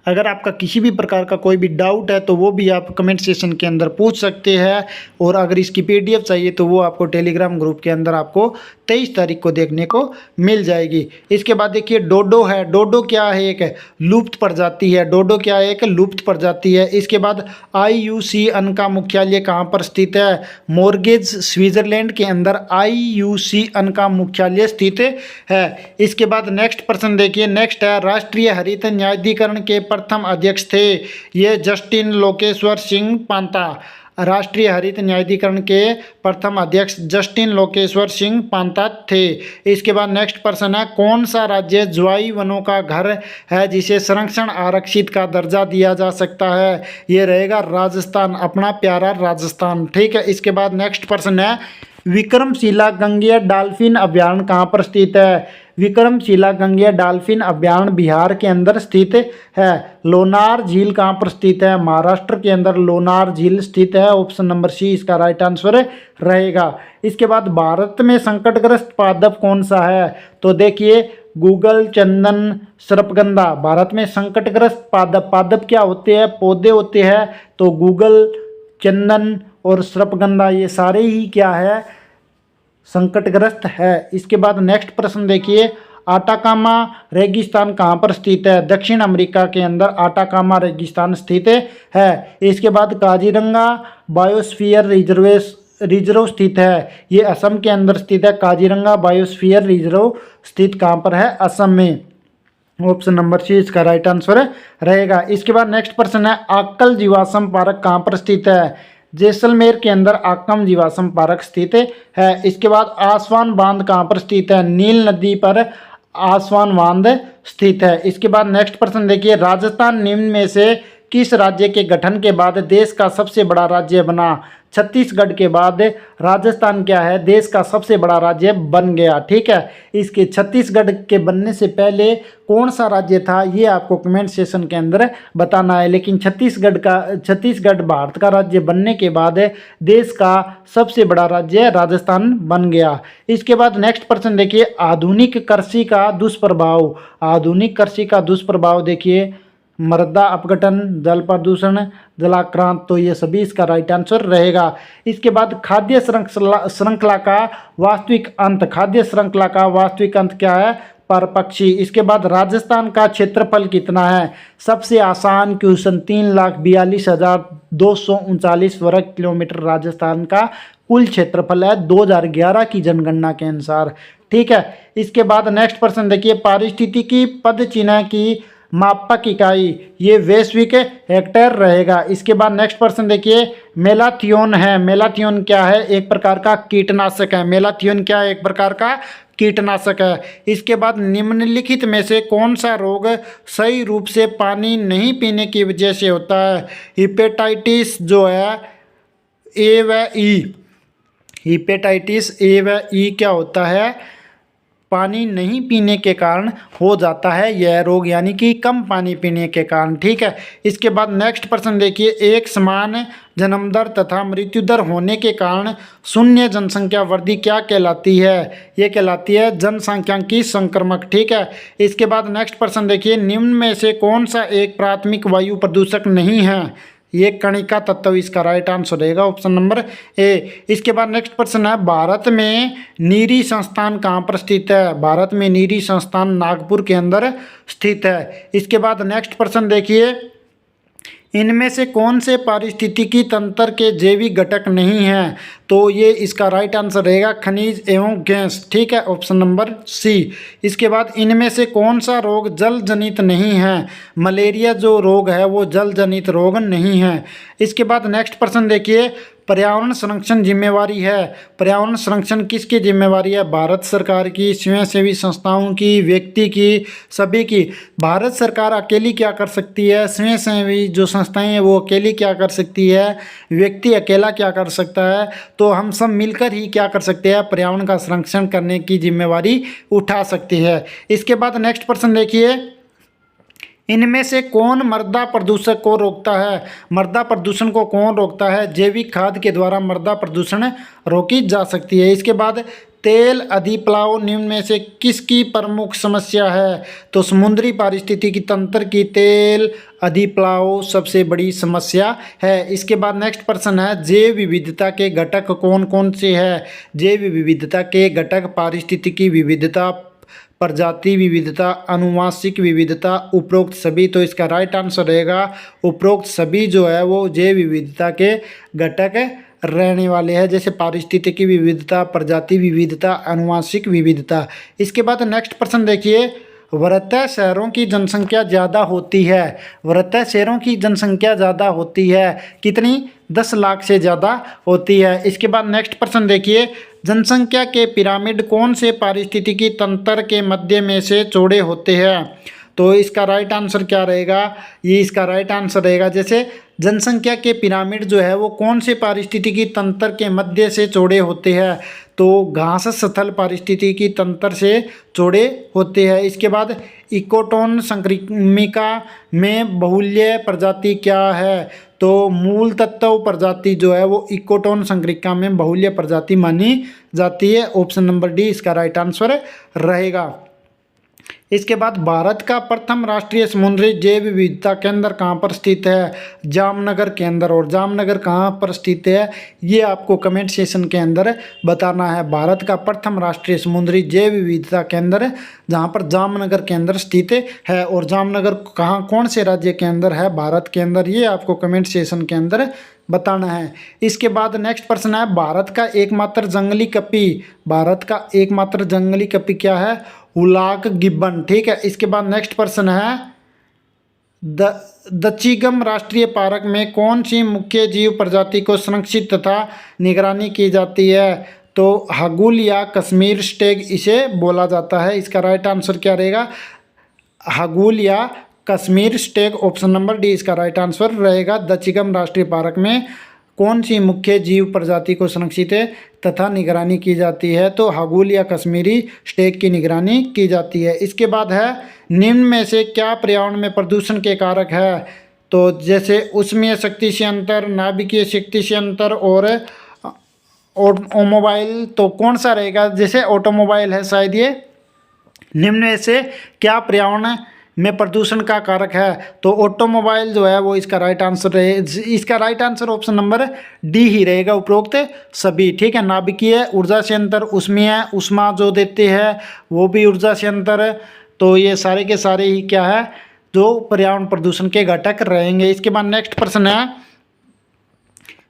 अगर आपका किसी भी प्रकार का कोई भी डाउट है तो वो भी आप कमेंट सेक्शन के अंदर पूछ सकते हैं, और अगर इसकी पीडीएफ चाहिए तो वो आपको टेलीग्राम ग्रुप के अंदर आपको 23 तारीख को देखने को मिल जाएगी। इसके बाद देखिए डोडो है। डोडो क्या है? एक लुप्त प्रजाति है। डोडो क्या है? एक लुप्त प्रजाति है। इसके बाद IUCN का मुख्यालय कहाँ पर स्थित है? मोर्गेज स्विट्जरलैंड के अंदर IUCN का मुख्यालय स्थित है। इसके बाद नेक्स्ट प्रश्न देखिए, नेक्स्ट है राष्ट्रीय हरित न्यायाधिकरण के प्रथम अध्यक्ष थे, ये जस्टिन लोकेश्वर सिंह पांता। राष्ट्रीय हरित न्यायाधिकरण के प्रथम अध्यक्ष जस्टिन लोकेश्वर सिंह पांता थे। इसके बाद नेक्स्ट प्रश्न है, कौन सा राज्य ज्वाई वनों का घर है जिसे संरक्षण आरक्षित का दर्जा दिया जा सकता है? ये रहेगा राजस्थान, अपना प्यारा राजस्थान। ठीक है, इसके बाद नेक्स्ट प्रश्न है, विक्रमशिला गंगेय डॉल्फिन अभ्यारण्य कहाँ पर स्थित है? विक्रमशिला गंगेय डॉल्फिन अभ्यारण्य बिहार के अंदर स्थित है। लोनार झील कहाँ पर स्थित है? महाराष्ट्र के अंदर लोनार झील स्थित है। ऑप्शन नंबर सी इसका राइट आंसर रहेगा। इसके बाद भारत में संकटग्रस्त पादप कौन सा है? तो देखिए गूगल, चंदन, सर्पगंधा। भारत में संकटग्रस्त पादप क्या होते हैं? पौधे होते हैं। तो गूगल, चंदन और सर्पगंधा ये सारे ही क्या है? संकटग्रस्त है। इसके बाद नेक्स्ट प्रश्न देखिए, आटाकामा रेगिस्तान कहाँ पर स्थित है? दक्षिण अमेरिका के अंदर आटाकामा रेगिस्तान स्थित है। इसके बाद काजीरंगा बायोस्फीयर रिजर्व स्थित है, ये असम के अंदर स्थित है। काजीरंगा बायोस्फीयर रिजर्व स्थित कहाँ पर है? असम में। ऑप्शन नंबर सी इसका राइट आंसर रहेगा। इसके बाद नेक्स्ट प्रश्न है, आक्कल जीवाश्म पार्क कहाँ पर स्थित है? जैसलमेर के अंदर आक्कम जीवाश्म पार्क स्थित है। इसके बाद आसवान बांध कहाँ पर स्थित है? नील नदी पर आसवान बांध स्थित है। इसके बाद नेक्स्ट प्रश्न देखिए, राजस्थान निम्न में से किस राज्य के गठन के बाद देश का सबसे बड़ा राज्य बना? छत्तीसगढ़ के बाद राजस्थान क्या है? देश का सबसे बड़ा राज्य बन गया। ठीक है, इसके छत्तीसगढ़ के बनने से पहले कौन सा राज्य था ये आपको कमेंट सेक्शन के अंदर बताना है। लेकिन छत्तीसगढ़ भारत का राज्य बनने के बाद देश का सबसे बड़ा राज्य राजस्थान बन गया। इसके बाद नेक्स्ट प्रश्न देखिए, आधुनिक कृषि का दुष्प्रभाव। आधुनिक कृषि का दुष्प्रभाव देखिए, मृदा अपघटन, जल प्रदूषण, जलाक्रांत, तो ये सभी इसका राइट आंसर रहेगा। इसके बाद खाद्य श्रृंखला का वास्तविक अंत। खाद्य श्रृंखला का वास्तविक अंत क्या है? परपक्षी। इसके बाद राजस्थान का क्षेत्रफल कितना है? सबसे आसान क्वेश्चन, 3,42,239 वर्ग किलोमीटर राजस्थान का कुल क्षेत्रफल है 2011 की जनगणना के अनुसार। ठीक है, इसके बाद नेक्स्ट प्रश्न देखिए, पारिस्थितिकी पद चिन्ह की मापक इकाई, ये वैश्विक हेक्टेयर रहेगा। इसके बाद नेक्स्ट प्रश्न देखिए, मेलाथियोन है। मेलाथियोन क्या है? एक प्रकार का कीटनाशक है। मेलाथियोन क्या है? एक प्रकार का कीटनाशक है। इसके बाद निम्नलिखित में से कौन सा रोग सही रूप से पानी नहीं पीने की वजह से होता है? हिपेटाइटिस जो है ए व ई, हिपेटाइटिस ए व ई क्या होता है? पानी नहीं पीने के कारण हो जाता है यह रोग, यानी कि कम पानी पीने के कारण। ठीक है, इसके बाद नेक्स्ट प्रश्न देखिए, एक समान जन्म दर तथा मृत्यु दर होने के कारण शून्य जनसंख्या वृद्धि क्या कहलाती है? ये कहलाती है जनसांख्यिकी संक्रमक। ठीक है, इसके बाद नेक्स्ट प्रश्न देखिए, निम्न में से कौन सा एक प्राथमिक वायु प्रदूषक नहीं है? ये कणिका तत्व इसका राइट आंसर रहेगा। Option number A. इसके बाद नेक्स्ट प्रश्न है, भारत में नीरी संस्थान कहाँ पर स्थित है? भारत में नीरी संस्थान नागपुर के अंदर स्थित है। इसके बाद नेक्स्ट प्रश्न देखिए, इनमें से कौन से पारिस्थितिकी तंत्र के जैविक घटक नहीं हैं? तो ये इसका राइट आंसर रहेगा खनिज एवं गैस। ठीक है, ऑप्शन नंबर सी। इसके बाद इनमें से कौन सा रोग जल जनित नहीं है? मलेरिया जो रोग है वो जल जनित रोग नहीं है। इसके बाद नेक्स्ट प्रश्न देखिए, पर्यावरण संरक्षण जिम्मेवारी है। पर्यावरण संरक्षण किसकी जिम्मेवारी है? भारत सरकार की, स्वयंसेवी संस्थाओं की, व्यक्ति की, सभी की। भारत सरकार अकेली क्या कर सकती है? स्वयंसेवी जो संस्थाएं हैं वो अकेली क्या कर सकती है? व्यक्ति अकेला क्या कर सकता है? तो हम सब मिलकर ही क्या कर सकते हैं? पर्यावरण का संरक्षण करने की जिम्मेवारी उठा सकती है। इसके बाद नेक्स्ट प्रश्न देखिए, इनमें से कौन मृदा प्रदूषण को रोकता है? मृदा प्रदूषण को कौन रोकता है? जैविक खाद के द्वारा मृदा प्रदूषण रोकी जा सकती है। इसके बाद तेल अधिप्लाव निम्न में से किसकी प्रमुख समस्या है? तो समुद्री पारिस्थितिकी तंत्र की तेल अधिप्लाव सबसे बड़ी समस्या है। इसके बाद नेक्स्ट प्रश्न है, जैव विविधता के घटक कौन कौन से हैं? जैव विविधता के घटक पारिस्थितिकी विविधता, प्रजाति विविधता, आनुवांशिक विविधता, उपरोक्त सभी। तो इसका राइट आंसर रहेगा उपरोक्त सभी जो है वो जैव विविधता के घटक रहने वाले हैं, जैसे पारिस्थितिकी विविधता, प्रजाति विविधता, आनुवांशिक विविधता। इसके बाद नेक्स्ट प्रश्न देखिए, वृहत्तर शहरों की जनसंख्या ज़्यादा होती है। वृहत्तर शहरों की जनसंख्या ज़्यादा होती है, कितनी? 10 लाख से ज़्यादा होती है। इसके बाद नेक्स्ट प्रश्न देखिए, जनसंख्या के पिरामिड कौन से पारिस्थितिकी तंत्र के मध्य में से चौड़े होते हैं? तो इसका राइट आंसर क्या रहेगा? ये इसका राइट आंसर रहेगा, जैसे जनसंख्या के पिरामिड जो है वो कौन से पारिस्थितिकी तंत्र के मध्य से चौड़े होते हैं? तो घास स्थल पारिस्थितिकी तंत्र से चौड़े होते हैं। इसके बाद इकोटोन संक्रामिका में बहुल्य प्रजाति क्या है? तो मूल तत्व प्रजाति जो है वो इकोटोन संक्रामिका में बहुल्य प्रजाति मानी जाती है। ऑप्शन नंबर डी इसका राइट आंसर रहेगा। इसके बाद भारत का प्रथम राष्ट्रीय समुद्री जैव विविधता केंद्र कहाँ पर स्थित है? जामनगर के अंदर। और जामनगर कहाँ पर स्थित है ये आपको कमेंट सेशन के अंदर बताना है। भारत का प्रथम राष्ट्रीय समुद्री जैव विविधता केंद्र जहाँ पर जामनगर के अंदर स्थित है। और जामनगर कहाँ, कौन से राज्य के अंदर है भारत के अंदर, ये आपको कमेंट सेशन के अंदर बताना है। इसके बाद नेक्स्ट प्रश्न है, भारत का एकमात्र जंगली कपि, भारत का एकमात्र जंगली कपि क्या है? हुलाक गिब्बन। ठीक है। इसके बाद नेक्स्ट प्रश्न है, दचिगम राष्ट्रीय पार्क में कौन सी मुख्य जीव प्रजाति को संरक्षित तथा निगरानी की जाती है? तो हगुल या कश्मीर स्टेग इसे बोला जाता है। इसका राइट आंसर क्या रहेगा? हगुल या कश्मीर स्टेग। ऑप्शन नंबर डी इसका राइट आंसर रहेगा। दचिगम राष्ट्रीय पार्क में कौन सी मुख्य जीव प्रजाति को संरक्षित है तथा निगरानी की जाती है? तो हगुल या कश्मीरी स्टेग की निगरानी की जाती है। इसके बाद है, निम्न में से क्या पर्यावरण में प्रदूषण के कारक है? तो जैसे उष्मीय शक्ति से अंतर, नाभिकीय शक्ति से अंतर और ऑटोमोबाइल। तो कौन सा रहेगा? जैसे ऑटोमोबाइल है शायद ये। निम्न में से क्या पर्यावरण में प्रदूषण का कारक है? तो ऑटोमोबाइल जो है वो इसका राइट आंसर रहे। इसका right answer option number D ही रहेगा, उपरोक्त सभी। ठीक है। नाभिकीय ऊर्जा से अंतर, उष्मीय ऊष्मा जो देते हैं वो भी ऊर्जा से अंतर। तो ये सारे के सारे ही क्या है, जो पर्यावरण प्रदूषण के घटक रहेंगे। इसके बाद नेक्स्ट प्रश्न है,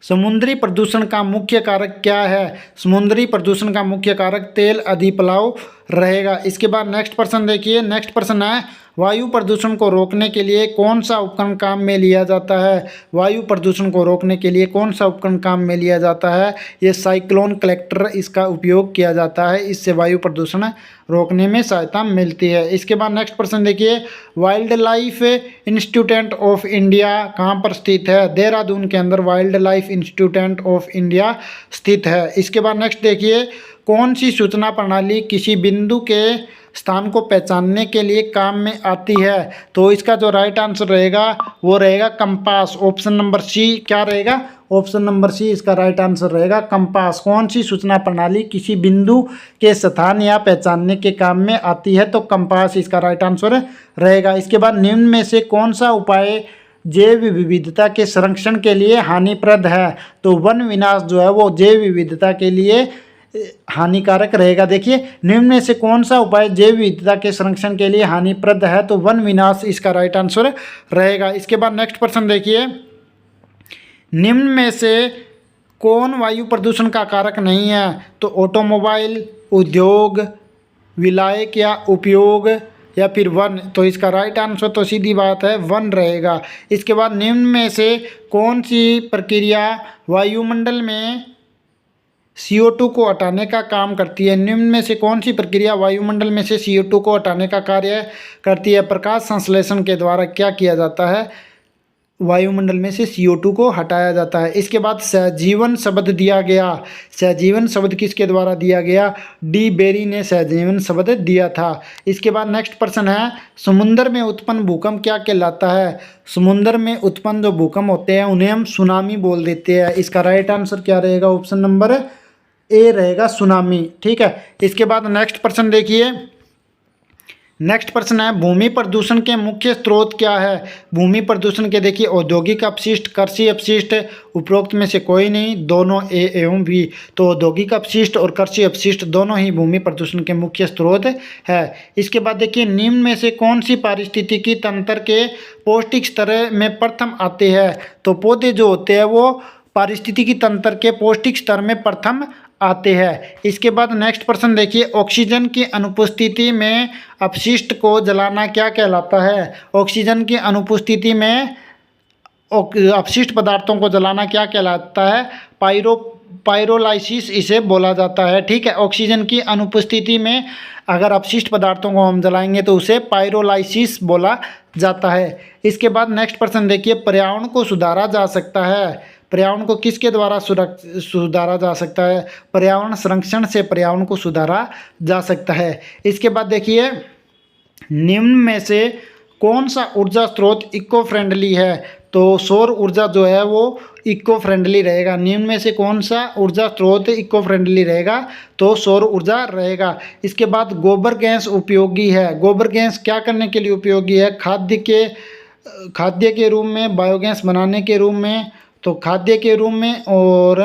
समुद्री प्रदूषण का मुख्य कारक क्या है? समुद्री प्रदूषण का मुख्य कारक तेल अधिप्लाव रहेगा। इसके बाद नेक्स्ट प्रश्न देखिए, नेक्स्ट प्रश्न है, वायु प्रदूषण को रोकने के लिए कौन सा उपकरण काम में लिया जाता है? वायु प्रदूषण को रोकने के लिए कौन सा उपकरण काम में लिया जाता है? ये साइक्लोन कलेक्टर, इसका उपयोग किया जाता है। इससे वायु प्रदूषण रोकने में सहायता मिलती है। इसके बाद नेक्स्ट प्रश्न देखिए, wild life institute of India कहाँ पर स्थित है? देहरादून के अंदर wild life institute of India स्थित है। इसके बाद नेक्स्ट देखिए, कौन सी सूचना प्रणाली किसी बिंदु के स्थान को पहचानने के लिए काम में आती है? तो इसका जो राइट आंसर रहेगा वो रहेगा कंपास। ऑप्शन नंबर सी क्या रहेगा? ऑप्शन नंबर सी इसका राइट आंसर रहेगा, कंपास। कौन सी सूचना प्रणाली किसी बिंदु के स्थान या पहचानने के काम में आती है? तो कंपास इसका राइट आंसर रहेगा। इसके बाद निम्न में से कौन सा उपाय जैव विविधता के संरक्षण के लिए हानिप्रद है? तो वन विनाश जो है वो जैव विविधता के लिए हानिकारक रहेगा। देखिए, निम्न में से कौन सा उपाय जैव विविधता के संरक्षण के लिए हानिप्रद है? तो वन विनाश इसका राइट आंसर रहेगा। इसके बाद नेक्स्ट प्रश्न देखिए, निम्न में से कौन वायु प्रदूषण का कारक नहीं है? तो ऑटोमोबाइल, उद्योग, विलायक या उपयोग या फिर वन। तो इसका राइट आंसर तो सीधी बात है वन रहेगा। इसके बाद निम्न में से कौन सी प्रक्रिया वायुमंडल में CO2 को हटाने का काम करती है? निम्न में से कौन सी प्रक्रिया वायुमंडल में से CO2 को हटाने का कार्य करती है? प्रकाश संश्लेषण के द्वारा क्या किया जाता है? वायुमंडल में से CO2 को हटाया जाता है। इसके बाद सहजीवन शब्द दिया गया। सहजीवन शब्द किसके द्वारा दिया गया? डी बेरी ने सहजीवन शब्द दिया था। इसके बाद नेक्स्ट प्रश्न है, समुद्र में उत्पन्न भूकंप क्या कहलाता है? समुद्र में उत्पन्न जो भूकंप होते हैं उन्हें हम सुनामी बोल देते हैं। इसका राइट आंसर क्या रहेगा? ऑप्शन नंबर ए रहेगा, सुनामी। ठीक है। इसके बाद नेक्स्ट प्रश्न देखिए। नेक्स्ट प्रश्न है, भूमि प्रदूषण के मुख्य स्रोत क्या है? भूमि प्रदूषण के देखिए, औद्योगिक अपशिष्ट, कृषि अपशिष्ट, उपरोक्त में से कोई नहीं, दोनों ए एवं बी। तो औद्योगिक अपशिष्ट और कृषि अपशिष्ट दोनों ही भूमि प्रदूषण के मुख्य स्रोत है। इसके बाद देखिए, निम्न में से कौन सी पारिस्थितिकी तंत्र के पौष्टिक स्तर में प्रथम आते हैं? तो पौधे जो होते हैं वो पारिस्थितिकी तंत्र के पौष्टिक स्तर में प्रथम आते हैं। इसके बाद नेक्स्ट प्रश्न देखिए, ऑक्सीजन की अनुपस्थिति में अपशिष्ट को जलाना क्या कहलाता है? ऑक्सीजन की अनुपस्थिति में अपशिष्ट पदार्थों को जलाना क्या कहलाता है? पायरोलाइसिस इसे बोला जाता है। ठीक है। ऑक्सीजन की अनुपस्थिति में अगर अपशिष्ट पदार्थों को हम जलाएंगे तो उसे पायरोलाइसिस बोला जाता है। इसके बाद नेक्स्ट प्रश्न देखिए, पर्यावरण को सुधारा जा सकता है। पर्यावरण को किसके द्वारा सुधारा जा सकता है? पर्यावरण संरक्षण से पर्यावरण को सुधारा जा सकता है। इसके बाद देखिए, निम्न में से कौन सा ऊर्जा स्रोत इको फ्रेंडली है? तो सौर ऊर्जा जो है वो इको फ्रेंडली रहेगा। निम्न में से कौन सा ऊर्जा स्रोत इको फ्रेंडली रहेगा? तो सौर ऊर्जा रहेगा। इसके बाद गोबर गैस उपयोगी है। गोबर गैस क्या करने के लिए उपयोगी है? खाद्य के रूप में, बायोगैस बनाने के रूप में, तो खाद्य के रूप में और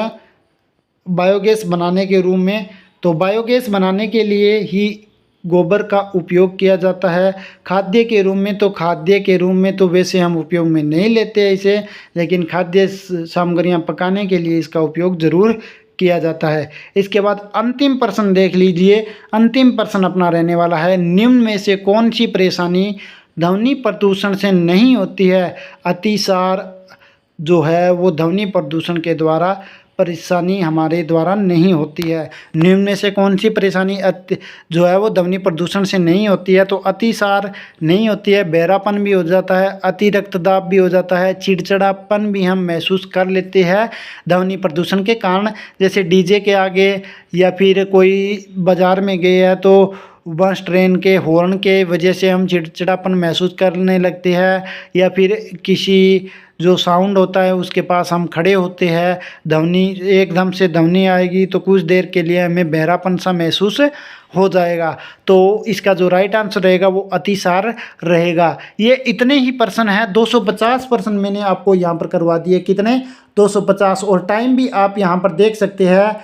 बायोगैस बनाने के रूप में। तो बायोगैस बनाने के लिए ही गोबर का उपयोग किया जाता है। खाद्य के रूप में, तो खाद्य के रूप में तो वैसे हम उपयोग में नहीं लेते हैं इसे, लेकिन खाद्य सामग्रियां पकाने के लिए इसका उपयोग ज़रूर किया जाता है। इसके बाद अंतिम प्रश्न देख लीजिए। अंतिम प्रश्न अपना रहने वाला है, निम्न में से कौन सी परेशानी ध्वनि प्रदूषण से नहीं होती है? अतिसार जो है वो ध्वनि प्रदूषण के द्वारा परेशानी हमारे द्वारा नहीं होती है। निम्न में से कौन सी परेशानी जो है वो ध्वनि प्रदूषण से नहीं होती है? तो अतिसार नहीं होती है, बहरापन भी हो जाता है, अति रक्तदाब भी हो जाता है, चिड़चिड़ापन भी हम महसूस कर लेते हैं ध्वनि प्रदूषण के कारण। जैसे डीजे के आगे या फिर कोई बाज़ार में गए हैं तो बस ट्रेन के हॉर्न के वजह से हम चिड़चिड़ापन महसूस करने लगते हैं, या फिर किसी जो साउंड होता है उसके पास हम खड़े होते हैं, ध्वनि एकदम से ध्वनि आएगी तो कुछ देर के लिए हमें बहरापन सा महसूस हो जाएगा। तो इसका जो राइट आंसर रहेगा वो अतिसार रहेगा। ये इतने ही प्रश्न हैं, 250 प्रश्न मैंने आपको यहाँ पर करवा दिए। कितने? 250। और टाइम भी आप यहाँ पर देख सकते हैं,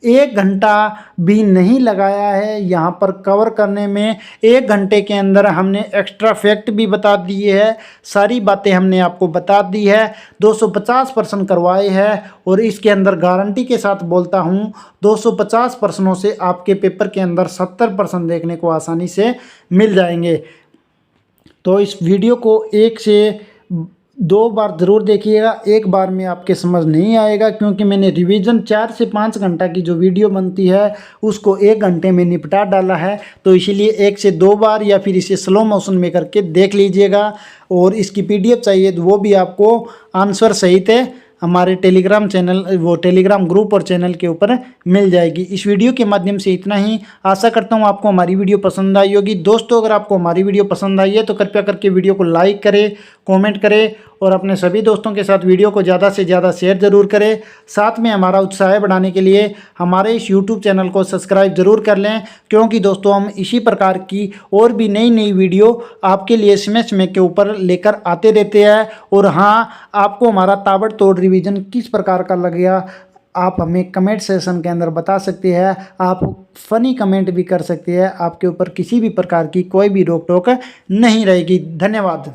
1 घंटा भी नहीं लगाया है यहाँ पर कवर करने में। 1 घंटे के अंदर हमने एक्स्ट्रा फैक्ट भी बता दिए हैं, सारी बातें हमने आपको बता दी है। 250 प्रश्न करवाए हैं और इसके अंदर गारंटी के साथ बोलता हूँ 250 प्रश्नों से आपके पेपर के अंदर 70 प्रश्न देखने को आसानी से मिल जाएंगे। तो इस वीडियो को 1 से 2 बार ज़रूर देखिएगा, एक बार में आपके समझ नहीं आएगा, क्योंकि मैंने रिवीजन 4 से 5 घंटा की जो वीडियो बनती है उसको 1 घंटे में निपटा डाला है। तो इसीलिए 1 से 2 बार या फिर इसे स्लो मोशन में करके देख लीजिएगा। और इसकी PDF चाहिए तो वो भी आपको आंसर सहित हमारे टेलीग्राम चैनल, वो टेलीग्राम ग्रुप और चैनल के ऊपर मिल जाएगी। इस वीडियो के माध्यम से इतना ही। आशा करता हूँ आपको हमारी वीडियो पसंद आई होगी। दोस्तों, अगर आपको हमारी वीडियो पसंद आई है तो कृपया करके वीडियो को लाइक करें, कमेंट करें और अपने सभी दोस्तों के साथ वीडियो को ज़्यादा से ज़्यादा शेयर ज़रूर करें। साथ में हमारा उत्साह बढ़ाने के लिए हमारे इस YouTube चैनल को सब्सक्राइब ज़रूर कर लें, क्योंकि दोस्तों हम इसी प्रकार की और भी नई नई वीडियो आपके लिए समय के ऊपर लेकर आते रहते हैं। और हाँ, आपको हमारा ताबड़तोड़ रिवीजन किस प्रकार का लग गया आप हमें कमेंट सेशन के अंदर बता सकते हैं। आप फ़नी कमेंट भी कर सकते हैं, आपके ऊपर किसी भी प्रकार की कोई भी रोक टोक नहीं रहेगी। धन्यवाद।